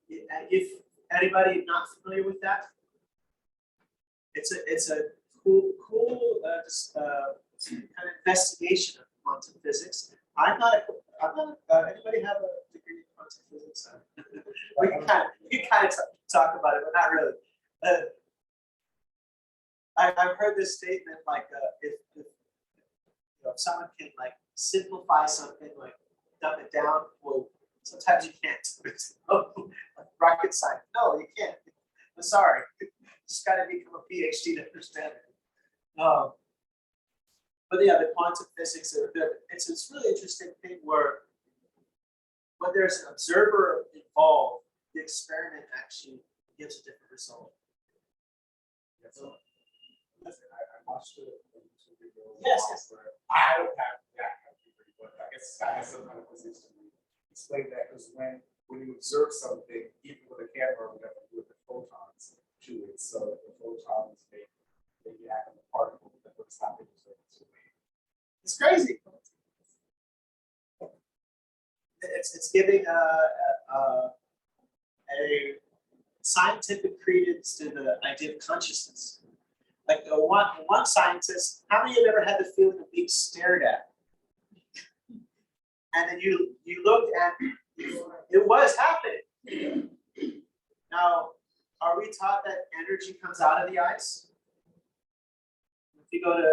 If anybody not familiar with that, it's a cool kind of investigation of quantum physics. Anybody have a degree in quantum physics? We can kind of talk about it, but not really. I've heard this statement like if someone can like simplify something, like dumb it down, well, sometimes you can't. Like rocket science, no, you can't. I'm sorry, you just got to become a PhD to understand it. But yeah, the quantum physics it's this really interesting thing where when there's an observer involved, the experiment actually gives a different result. Yeah, so, listen, I watched the YouTube video. Yes. where I don't have that kind of theory, but I guess this guy has some kind of physics to explain that, because when you observe something, even with a camera, we have to do with the photons to it, so the photons they act on the particle that what's happening is it's a wave. It's crazy. It's giving a scientific credence to the idea of consciousness. Like one scientist, how many of you have ever had the feeling of being stared at? And then you looked and it was happening. Now, are we taught that energy comes out of the eyes? If you go to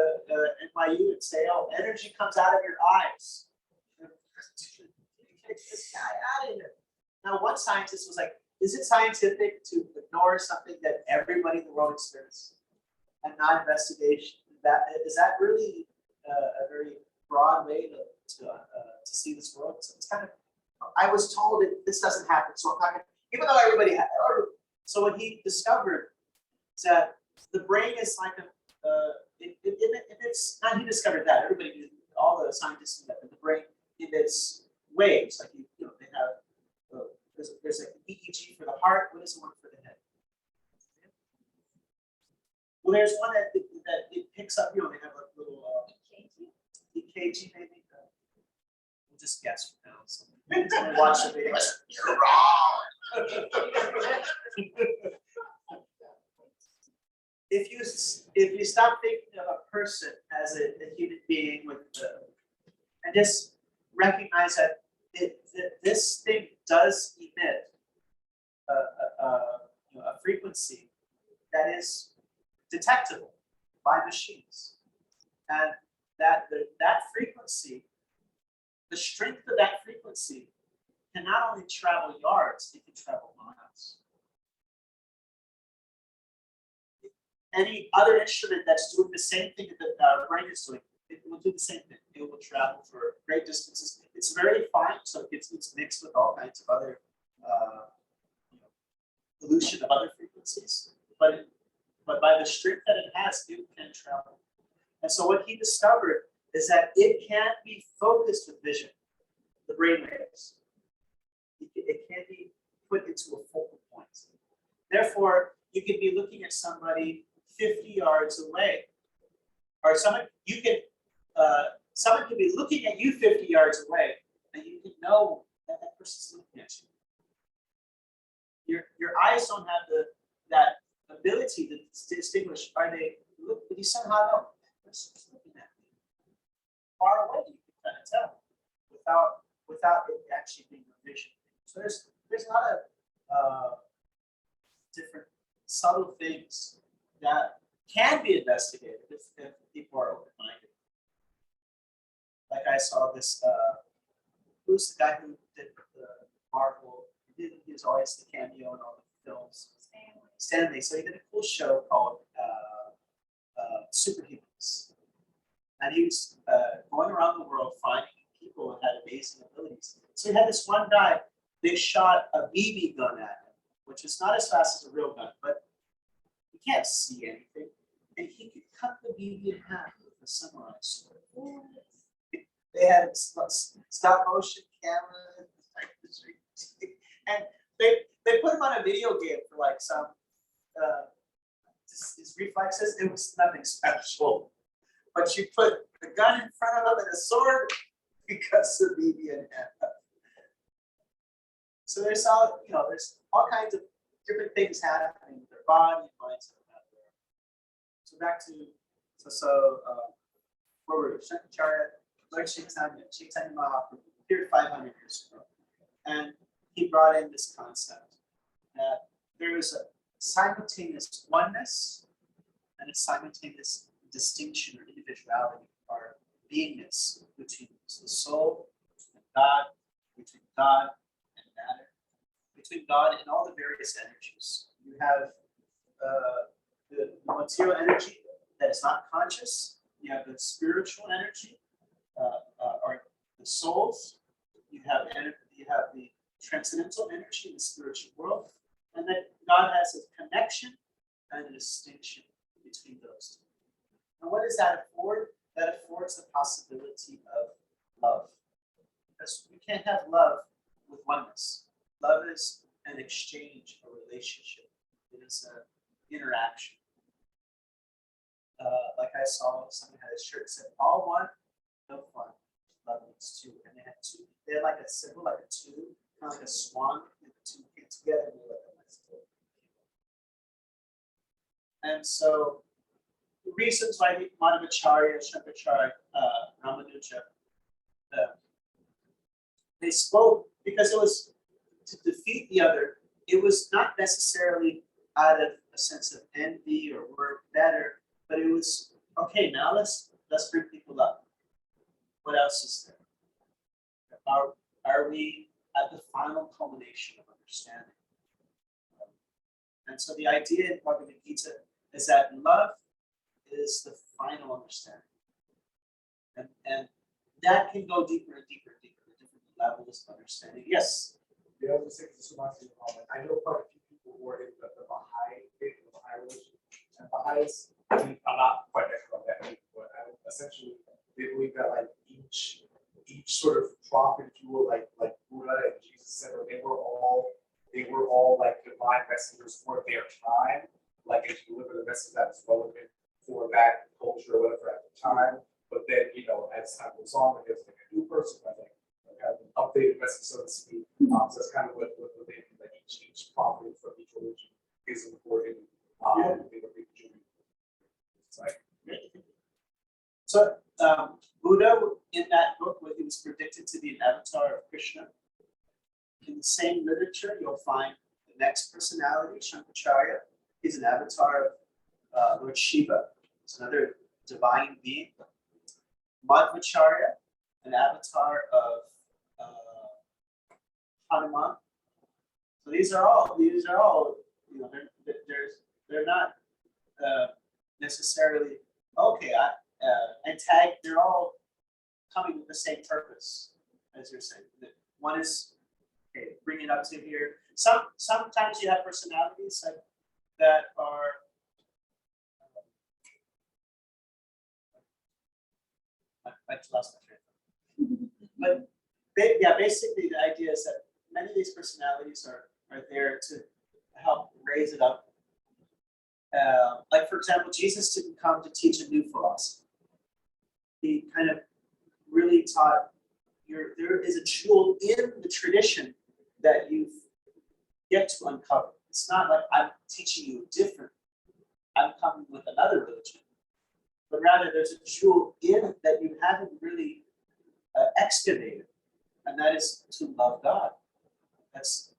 NYU and say, oh, energy comes out of your eyes. Get this guy out of here. Now, one scientist was like, is it scientific to ignore something that everybody in the world experiences and not investigation? Is that really a very broad way to see this world? So it's kind of, I was told that this doesn't happen, so I'm not gonna, even though everybody had, so what he discovered is that the brain is like it's not he discovered that, everybody knew, all the scientists knew that the brain emits waves, like you know, they have there's like an EEG for the heart. What is the one for the head? Well, there's one that it picks up. You know, they have a little EKG maybe. We'll just guess for now. So maybe watch the video. You're wrong. If you stop thinking of a person as a human being with and just recognize that this thing does emit a frequency that is detectable by machines, and that frequency, the strength of that frequency, can not only travel yards, it can travel miles. Any other instrument that's doing the same thing that the brain is doing, it will do the same thing. It will travel for great distances. It's very fine, so it's mixed with all kinds of other pollution of other frequencies. But by the strength that it has, it can travel. And so what he discovered is that it can't be focused with vision, the brain waves. It can't be put into a focal point. Therefore, you could be looking at somebody 50 yards away, or someone could be looking at you 50 yards away, and you can know that that person's looking at you. Your eyes don't have that ability to distinguish. Are they look? But you somehow know that person's looking at me. Far away, you can kind of tell without it actually being a vision. So there's a lot of different subtle things that can be investigated if people are open-minded. Like I saw this, who's the guy who did the Marvel, he was always the cameo in all the films. Stanley. So he did a cool show called Superhumans. And he was going around the world finding people who had amazing abilities. So he had this one guy, they shot a BB gun at him, which is not as fast as a real gun, but you can't see anything. And he could cut the BB in half with a samurai sword. They had stop motion camera, and they put him on a video game for like some his reflexes. It was nothing special, but you put the gun in front of him and a sword because of BB in half. So there's all there's all kinds of different things happening with their body and minds. So back to where were we? Shankara, Lord Chaitanya Mahaprabhu appeared 500 years ago, and he brought in this concept that there is a simultaneous oneness and a simultaneous distinction or individuality or beingness between the soul and God, between God and matter, between God and all the various energies. You have the material energy that is not conscious. You have the spiritual energy, or the souls. You have the transcendental energy in the spiritual world, and that God has a connection and a distinction between those two. And what does that afford? That affords the possibility of love. Because we can't have love with oneness. Love is an exchange, a relationship. It is an interaction. Like I saw, someone had a shirt that said, all one, no fun. Love means two. And they had two. They had like a symbol, like a two, kind of like a swan, and the two came together and they were like a nice little. And so the reasons why Madhvacharya, Shankaracharya, Ramanuja, they spoke because it was to defeat the other. It was not necessarily out of a sense of envy or we're better, but it was okay. Now let's bring people up. What else is there? Are we at the final culmination of understanding? And so the idea in Bhagavad Gita is that love is the final understanding. And that can go deeper and deeper and deeper, different levels of understanding. Yes. The other thing is I know quite a few people who are in the Baha'i faith, the Baha'i religion, and Baha'is, I'm not quite an expert on that, but essentially they believe that like each sort of prophet, if you will, like Buddha and Jesus said, they were all like divine messengers for their time, like if you deliver the message that was relevant for that culture or whatever at the time. But then, as time goes on, when there's like a new person, I think kind of an updated message, so to speak. So that's kind of what they do, like each prophet from each religion is important. It's like, So Buddha, in that book, where he was predicted to be an avatar of Krishna, in the same literature, you'll find the next personality, Shankaracharya. He's an avatar of Lord Shiva. It's another divine being. Madhvacharya, an avatar of Hanuman. So these are all, they're not necessarily okay. And tag, they're all coming with the same purpose, as you're saying. One is bring it up to here. Sometimes you have personalities that are. I lost my train. But basically the idea is that many of these personalities are there to help raise it up. Like for example, Jesus didn't come to teach a new philosophy. He kind of really taught there is a jewel in the tradition that you get to uncover. It's not like I'm teaching you different. I'm coming with another religion. But rather there's a jewel in it that you haven't really excavated, and that is to love God. That's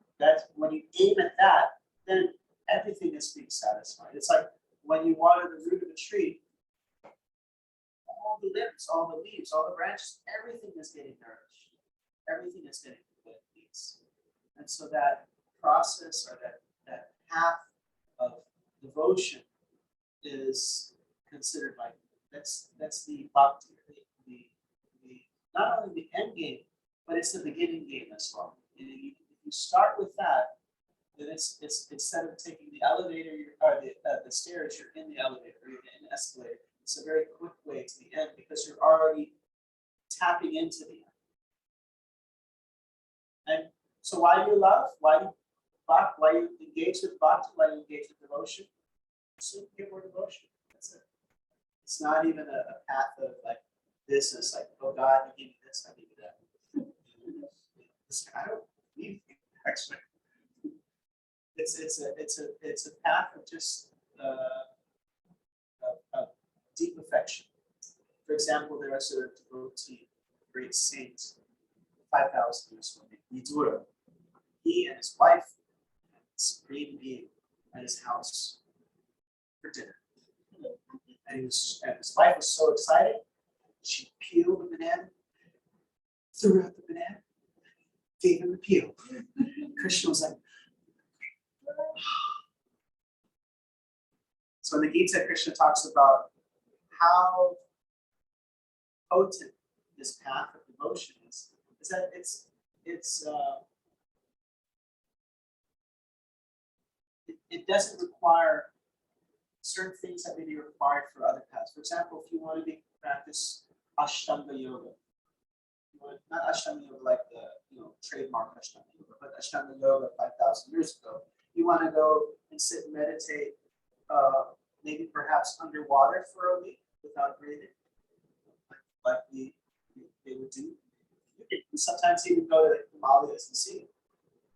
when you aim at that, then everything is being satisfied. It's like when you water the root of a tree, all the limbs, all the leaves, all the branches, everything is getting nourished. Everything is getting what it needs. And so that process or that path of devotion is considered like that's the bhakti, the not only the end game, but it's the beginning game as well. And if you start with that, then it's instead of taking the elevator or the stairs, you're in the elevator, or you're in the escalator. It's a very quick way to the end because you're already tapping into the end. And so why do you love? Why you engage with bhakti? Why do you engage with devotion? So you get more devotion. That's it. It's not even a path of like business, like, oh God, you give me this, I give you that. I don't need it, actually. It's a path of just of deep affection. For example, there was a devotee, a great saint, 5,000 years ago, Vidura. He and his wife had a supreme being at his house for dinner. And his wife was so excited, she peeled the banana, threw out the banana, gave him the peel. Krishna was like, so in the Gita, Krishna talks about how potent this path of devotion is that it's it doesn't require certain things that may be required for other paths. For example, if you want to practice Ashtanga yoga, not Ashtanga yoga like the trademark Ashtanga yoga, but Ashtanga yoga 5,000 years ago. You want to go and sit and meditate, maybe perhaps underwater for a week without breathing, like they would do. You can sometimes even go to the Himalayas and see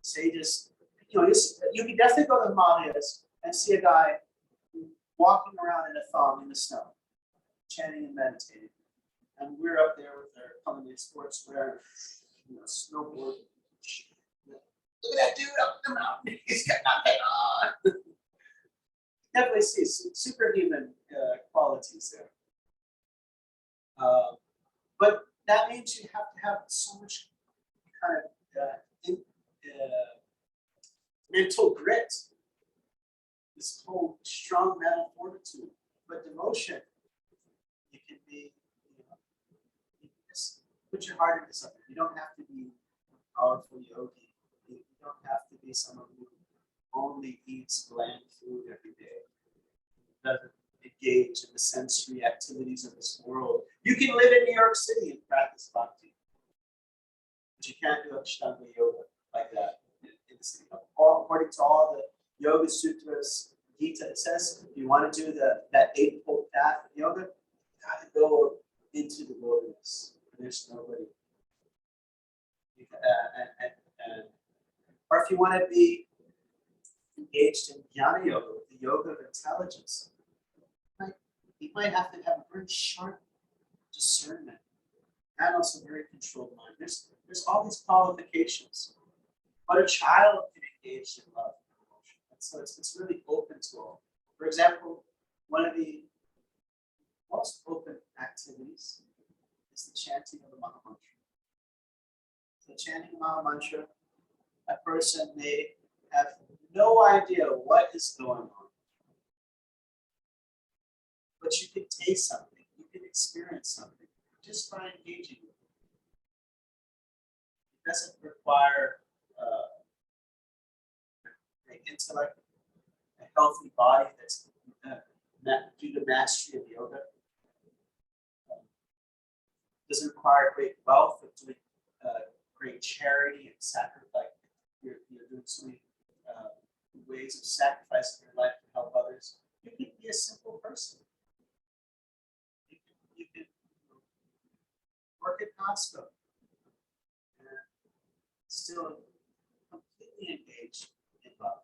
sages. You can definitely go to the Himalayas and see a guy walking around in a thong in the snow, chanting and meditating. And we're up there with our culinary sportswear, snowboard. Look at that dude up the mountain. He's got nothing on. Definitely see superhuman qualities there. But that means you have to have so much kind of mental grit, this whole strong mental fortitude. But devotion, you can be, you can just put your heart into something. You don't have to be a powerful yogi. You don't have to be someone who only eats bland food every day, doesn't engage in the sensory activities of this world. You can live in New York City and practice bhakti, but you can't do Ashtanga yoga like that in the city. According to all the Yoga Sutras, Gita, it says if you want to do that eightfold path of yoga, you got to go into the wilderness. And there's nobody. Or if you want to be engaged in jnana yoga, with the yoga of intelligence, you might have to have a very sharp discernment and also very controlled mind. There's all these qualifications, but a child can engage in love and emotion. And so it's really open to all. For example, one of the most open activities is the chanting of the Maha Mantra. So chanting the Maha Mantra, a person may have no idea what is going on. But you can taste something, you can experience something just by engaging with it. It doesn't require an intellect, a healthy body that's due to mastery of yoga. It doesn't require great wealth of doing great charity and sacrifice. You're doing so many ways of sacrificing your life to help others. You can be a simple person. You can work at Costco and still completely engaged in love.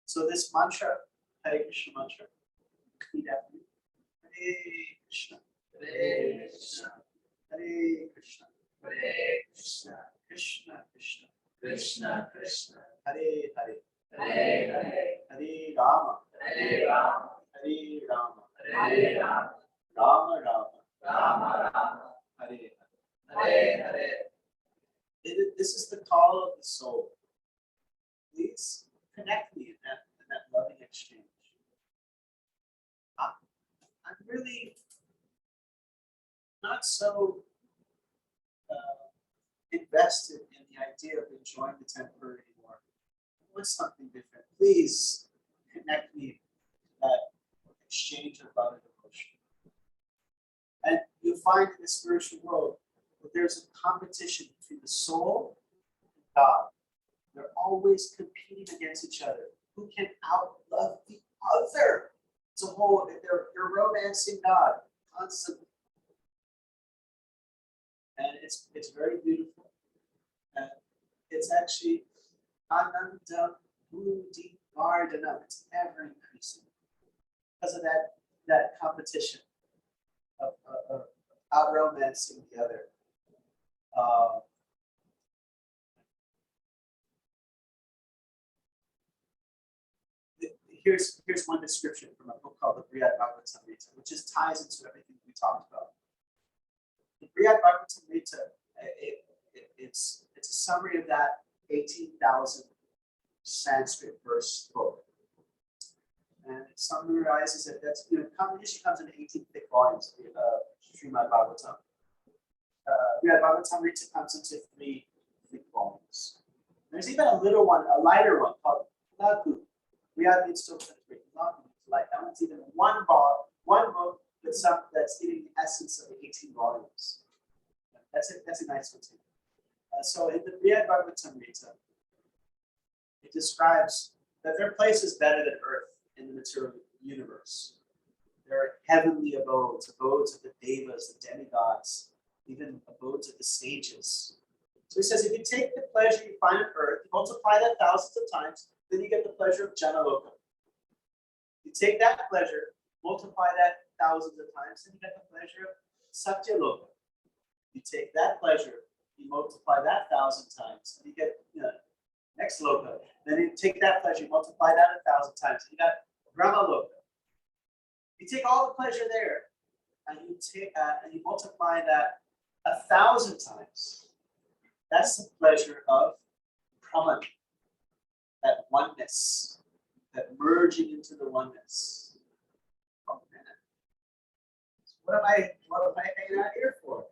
So this mantra, Hare Krishna mantra, repeat after me. Hare Krishna, Hare Krishna, Hare Krishna, Hare Krishna, Krishna Krishna, Krishna Krishna, Hare Hare, Hare Hare, Hare Rama, Hare Rama, Hare Rama, Hare Rama, Rama Rama, Rama Rama, Hare Hare, Hare Hare. This is the call of the soul. Please connect me in that loving exchange. I'm really not so invested in the idea of enjoying the temporary anymore. I want something different. Please connect me to that exchange of love and devotion. And you'll find in the spiritual world that there's a competition between the soul and God. They're always competing against each other. Who can outlove the other? It's a whole, they're romancing God constantly. And it's very beautiful. And it's actually Ananda Buddhi Vardhanam. It's ever increasing because of that competition of out romancing the other. Here's one description from a book called the Brihad Bhagavatamrita, which just ties into everything we talked about. The Brihad Bhagavatamrita, it's a summary of that 18,000 Sanskrit verse book. And it summarizes it. That's usually comes in 18 thick volumes of Srimad Bhagavatam. Brihad Bhagavatamrita comes into 3 thick volumes. There's even a little one, a lighter one called Lagu. Riyadh means to penetrate. Lagu means light. That one's even one book that's giving the essence of the 18 volumes. That's a nice one too. So in the Riyadh Bhagavatamrita, it describes that their place is better than Earth in the material universe. There are heavenly abodes of the devas, the demigods, even abodes of the sages. So he says, if you take the pleasure you find on Earth, you multiply that thousands of times, then you get the pleasure of Janaloka. You take that pleasure, multiply that thousands of times, and you get the pleasure of Satyaloka. You take that pleasure, you multiply that 1,000 times, and you get next loka. Then you take that pleasure, you multiply that 1,000 times, and you got Brahma loka. You take all the pleasure there, and you multiply that 1,000 times. That's the pleasure of Brahman, that oneness, that merging into the oneness. Oh man, what am I hanging out here for?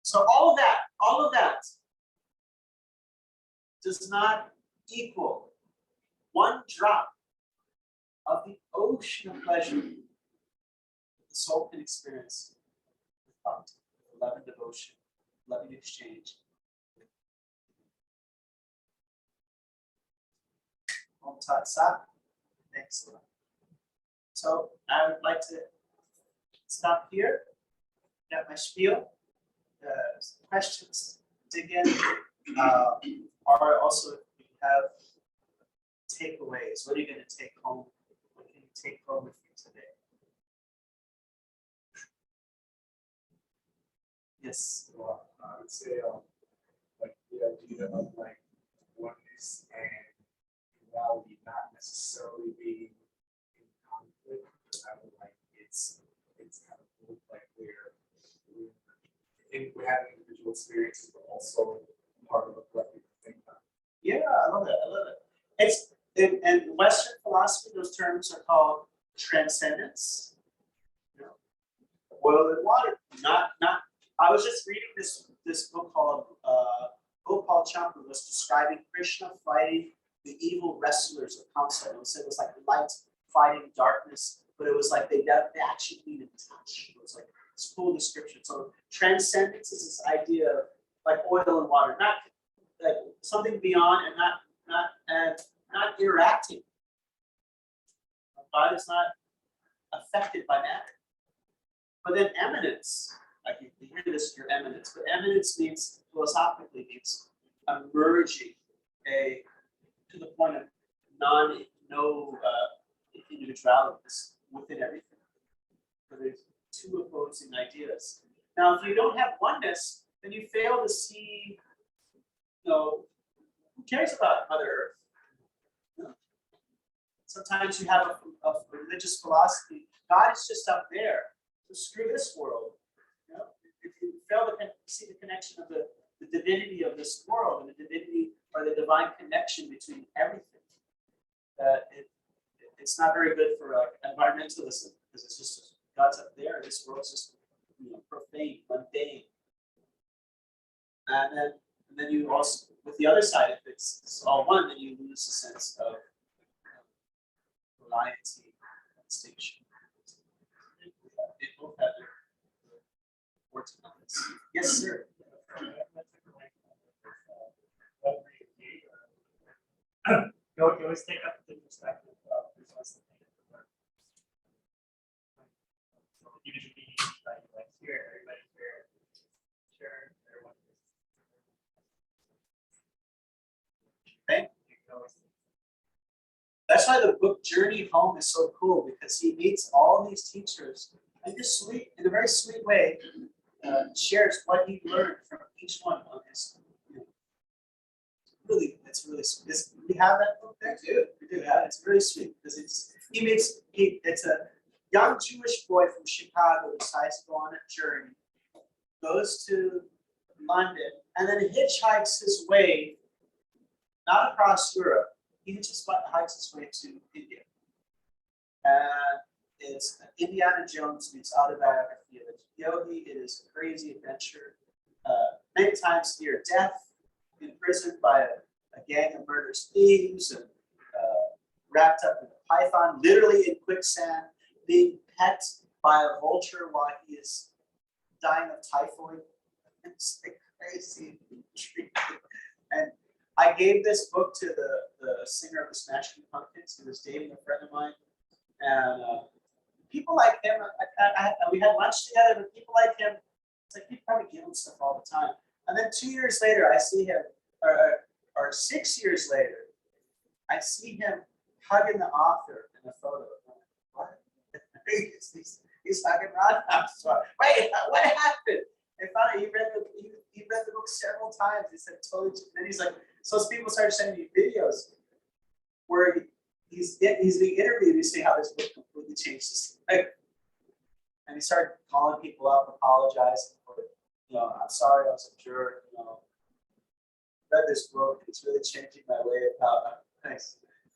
So all of that does not equal one drop of the ocean of pleasure that the soul can experience with bhakti, with love and devotion, loving exchange. Om Tat Sat. Thanks a lot. So I would like to stop here. Got my spiel. Questions, dig in, or also if you have takeaways. What are you going to take home? What can you take home with you today? Yes. Well, I would say, like the idea of like oneness and duality not necessarily being in conflict. I would like it's kind of cool, like we're having individual experiences, but also part of a collective thing. Yeah, I love it. I love it. It's in Western philosophy, those terms are called transcendence. Oil and water. Not. I was just reading this book called Gopal Chandra was describing Krishna fighting the evil wrestlers of Kamsa. It was like light fighting darkness, but it was like they actually needed touch. It was like this full description. So transcendence is this idea of like oil and water, not like something beyond and not interacting. God is not affected by matter. But then eminence, like you hear this, your eminence, but eminence means philosophically means emerging to the point of no individuality within everything. So there's two opposing ideas. Now, if you don't have oneness, then you fail to see, who cares about Mother Earth? Sometimes you have a religious philosophy. God is just up there. So screw this world. If you fail to see the connection of the divinity of this world and the divinity or the divine connection between everything, it's not very good for environmentalism because it's just God's up there and this world's just profane, mundane. And then you also, with the other side, if it's all one, then you lose a sense of variety and distinction. They both have their words on this. Yes, sir. You always take up the perspective of there's usually like here, everybody here, sure, everyone. Okay. That's why the book Journey Home is so cool because he meets all these teachers and just in a very sweet way, shares what he learned from each one on his. It's really sweet. We have that book there too. We do have it. It's really sweet because it's a young Jewish boy from Chicago who decides to go on a journey, goes to London, and then hitchhikes his way, not across Europe. He just hikes his way to India. And it's Indiana Jones meets autobiography of a yogi. It is a crazy adventure. many times near death, imprisoned by a gang of murderous thieves, and wrapped up in a python, literally in quicksand, being pet by a vulture while he is dying of typhoid. It's like crazy. And I gave this book to the singer of the Smashing Pumpkins, who was dating a friend of mine. And people like him, we had lunch together, but people like him, it's like he'd probably give him stuff all the time. And then 2 years later, I see him, or 6 years later, I see him hugging the author in a photo. What? He's hugging Ron. Wait, what happened? And finally, he read the book several times. He said totally. And then he's like, so people started sending me videos where he's being interviewed. You see how this book completely changed his life. And he started calling people up, apologizing for it. I'm sorry, I was a jerk. Read this book. It's really changing my way of how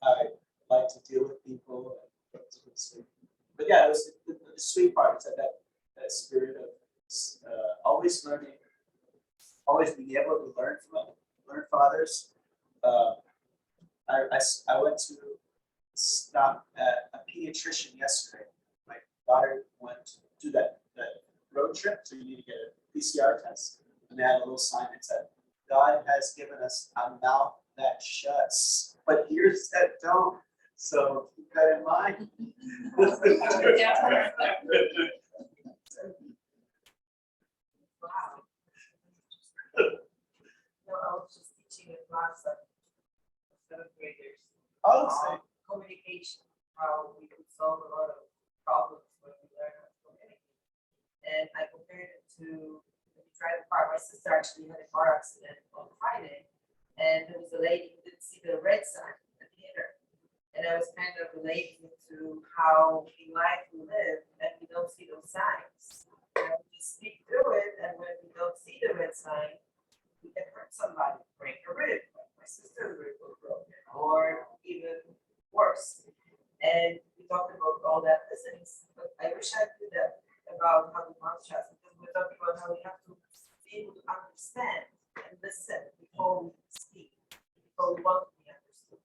I like to deal with people. But yeah, it was the sweet part. It's that spirit of always learning, always being able to learn from others. I went to stop at a pediatrician yesterday. My daughter went to do that road trip, so you need to get a PCR test. And they had a little sign that said, "God has given us a mouth that shuts, but ears that don't." So keep that in mind. Wow. No, I was just teaching a class of seventh graders. Oh, say. Communication, how we could solve a lot of problems when we learn how to communicate. And I compared it to when you drive a car. My sister actually had a car accident on Friday, and there was a lady who didn't see the red sign at the end. And I was kind of relating it to how in life we live and we don't see those signs. And we just speak through it, and when we don't see the red sign, we can hurt somebody, break a rib, like my sister's rib was broken, or even worse. And we talked about all that listening, but I wish I knew that about how we mouth chats, because we're talking about how we have to be able to understand and listen before we speak, before we want to be understood.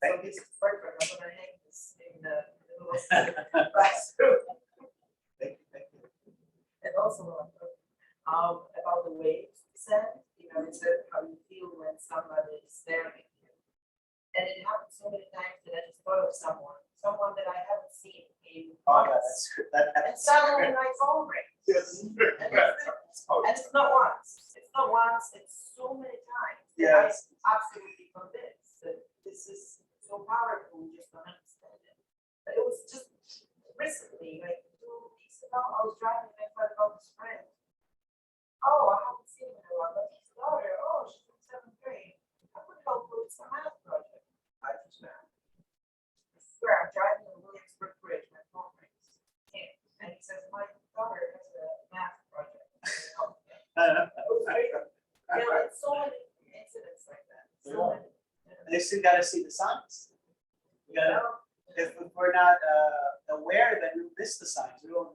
So this is perfect. I'm gonna hang this in the middle of the classroom. Thank you. And also about the waves we said, it said how you feel when somebody is staring at you. And it happened so many times that I just thought of someone that I haven't seen in Oh, yeah, months. that's And suddenly my phone rings. Yes. And it's not once. It's not once. It's so many times. Yes. I'm absolutely convinced that this is so powerful. We just don't understand it. But it was just recently, like 2 weeks ago, I was driving and I thought about this friend. Oh, I haven't seen him in a while, but his daughter, oh, she's in 7th grade. I could help her with some math project. I just now. I swear, I'm driving on Williamsburg Bridge, my phone rings. And he says, my daughter has a math project. It's so many incidents like that. So many. They still got to see the signs. If we're not aware, then we miss the signs. We don't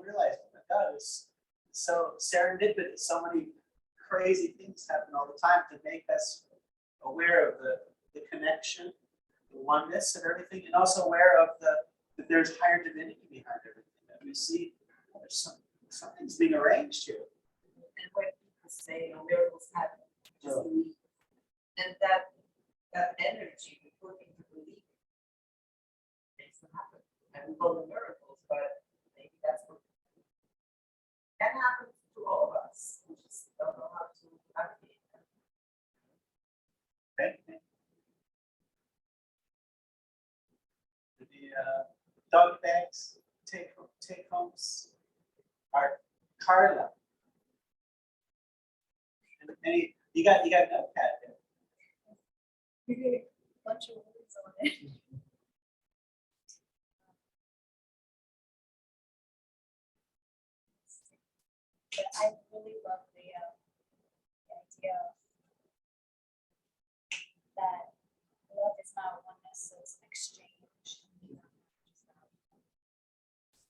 realize. Oh my God, it's so serendipitous. So many crazy things happen all the time to make us aware of the connection, the oneness, and everything, and also aware of that there's higher divinity behind everything that we see. There's something's being arranged here. And when people say, miracles happen, just believe. And that energy we put into belief makes them happen. And we call them miracles, but maybe that's what can happen to all of us. We just don't know how to navigate them. Okay. The dog bags, take homes are Carla. And any you got notepad there. Bunch of words on it. But I really love the idea that love is not oneness, it's an exchange.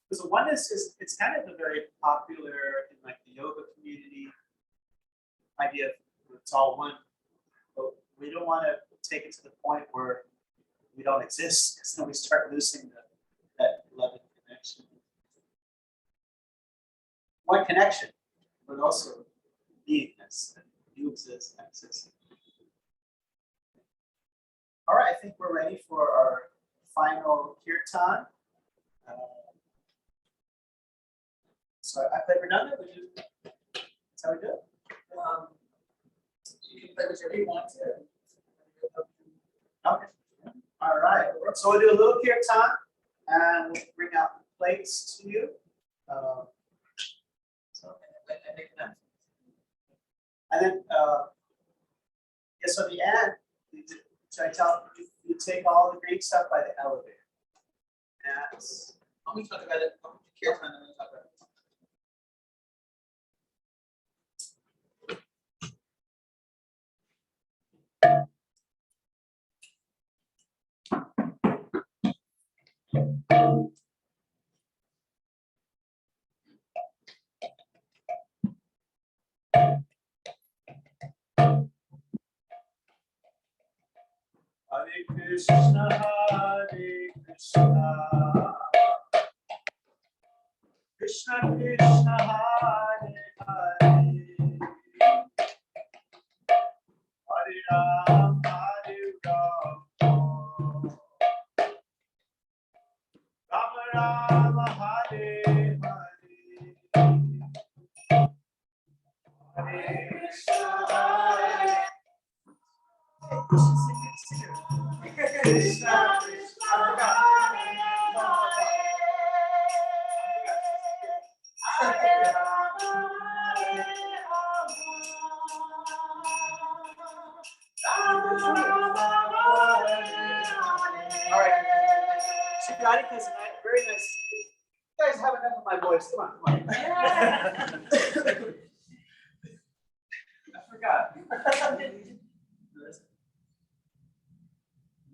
Because the oneness it's kind of a very popular in like the yoga community. idea of it's all one, but we don't want to take it to the point where we don't exist, because then we start losing that loving connection. One connection, but also beingness, that you exist, I exist. All right, I think we're ready for our final kirtan. So I played redundant, would you? That's how we do it? You can play whichever you want to. Okay. All right, so we'll do a little kirtan and we'll bring out the plates to you. And then, yes, so at the end, so I tell you take all the green stuff by the elevator. And Let me talk about it. I'll put the kirtan and then talk about it. Hare Krishna, Hare Krishna, Krishna Krishna, Hare Hare, Hare Ram, Hare Ram, Ram Ram, Hare Hare, Hare Krishna, Hare Krishna, Krishna, all right. So Radhika's very nice. You guys have enough of my voice. Come on, come on. I forgot. You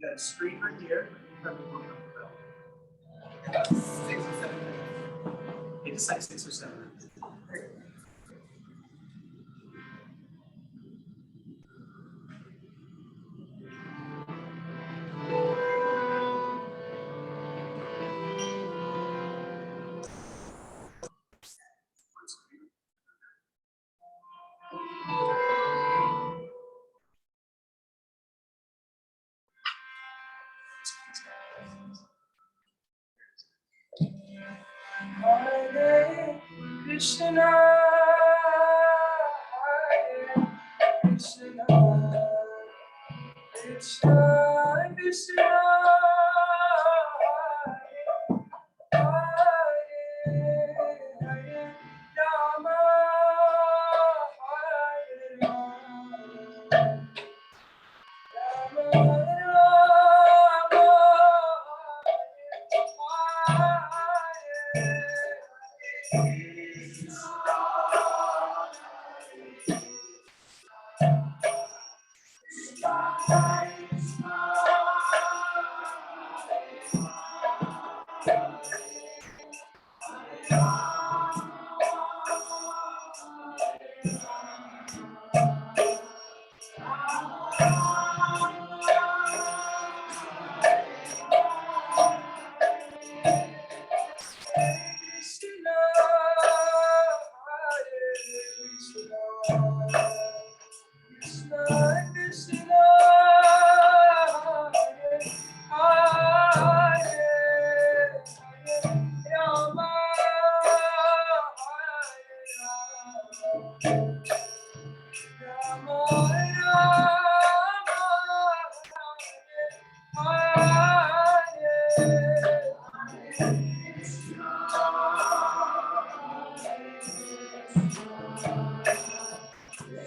got a screen right here. About 6 or 7 minutes. It's like 6 or 7 minutes. Hare Krishna, Hare Krishna, Krishna Krishna, Hare Hare, Rama, Hare Rama, Rama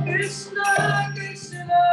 Krishna Krishna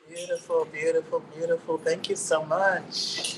Beautiful, beautiful, beautiful. Thank you so much.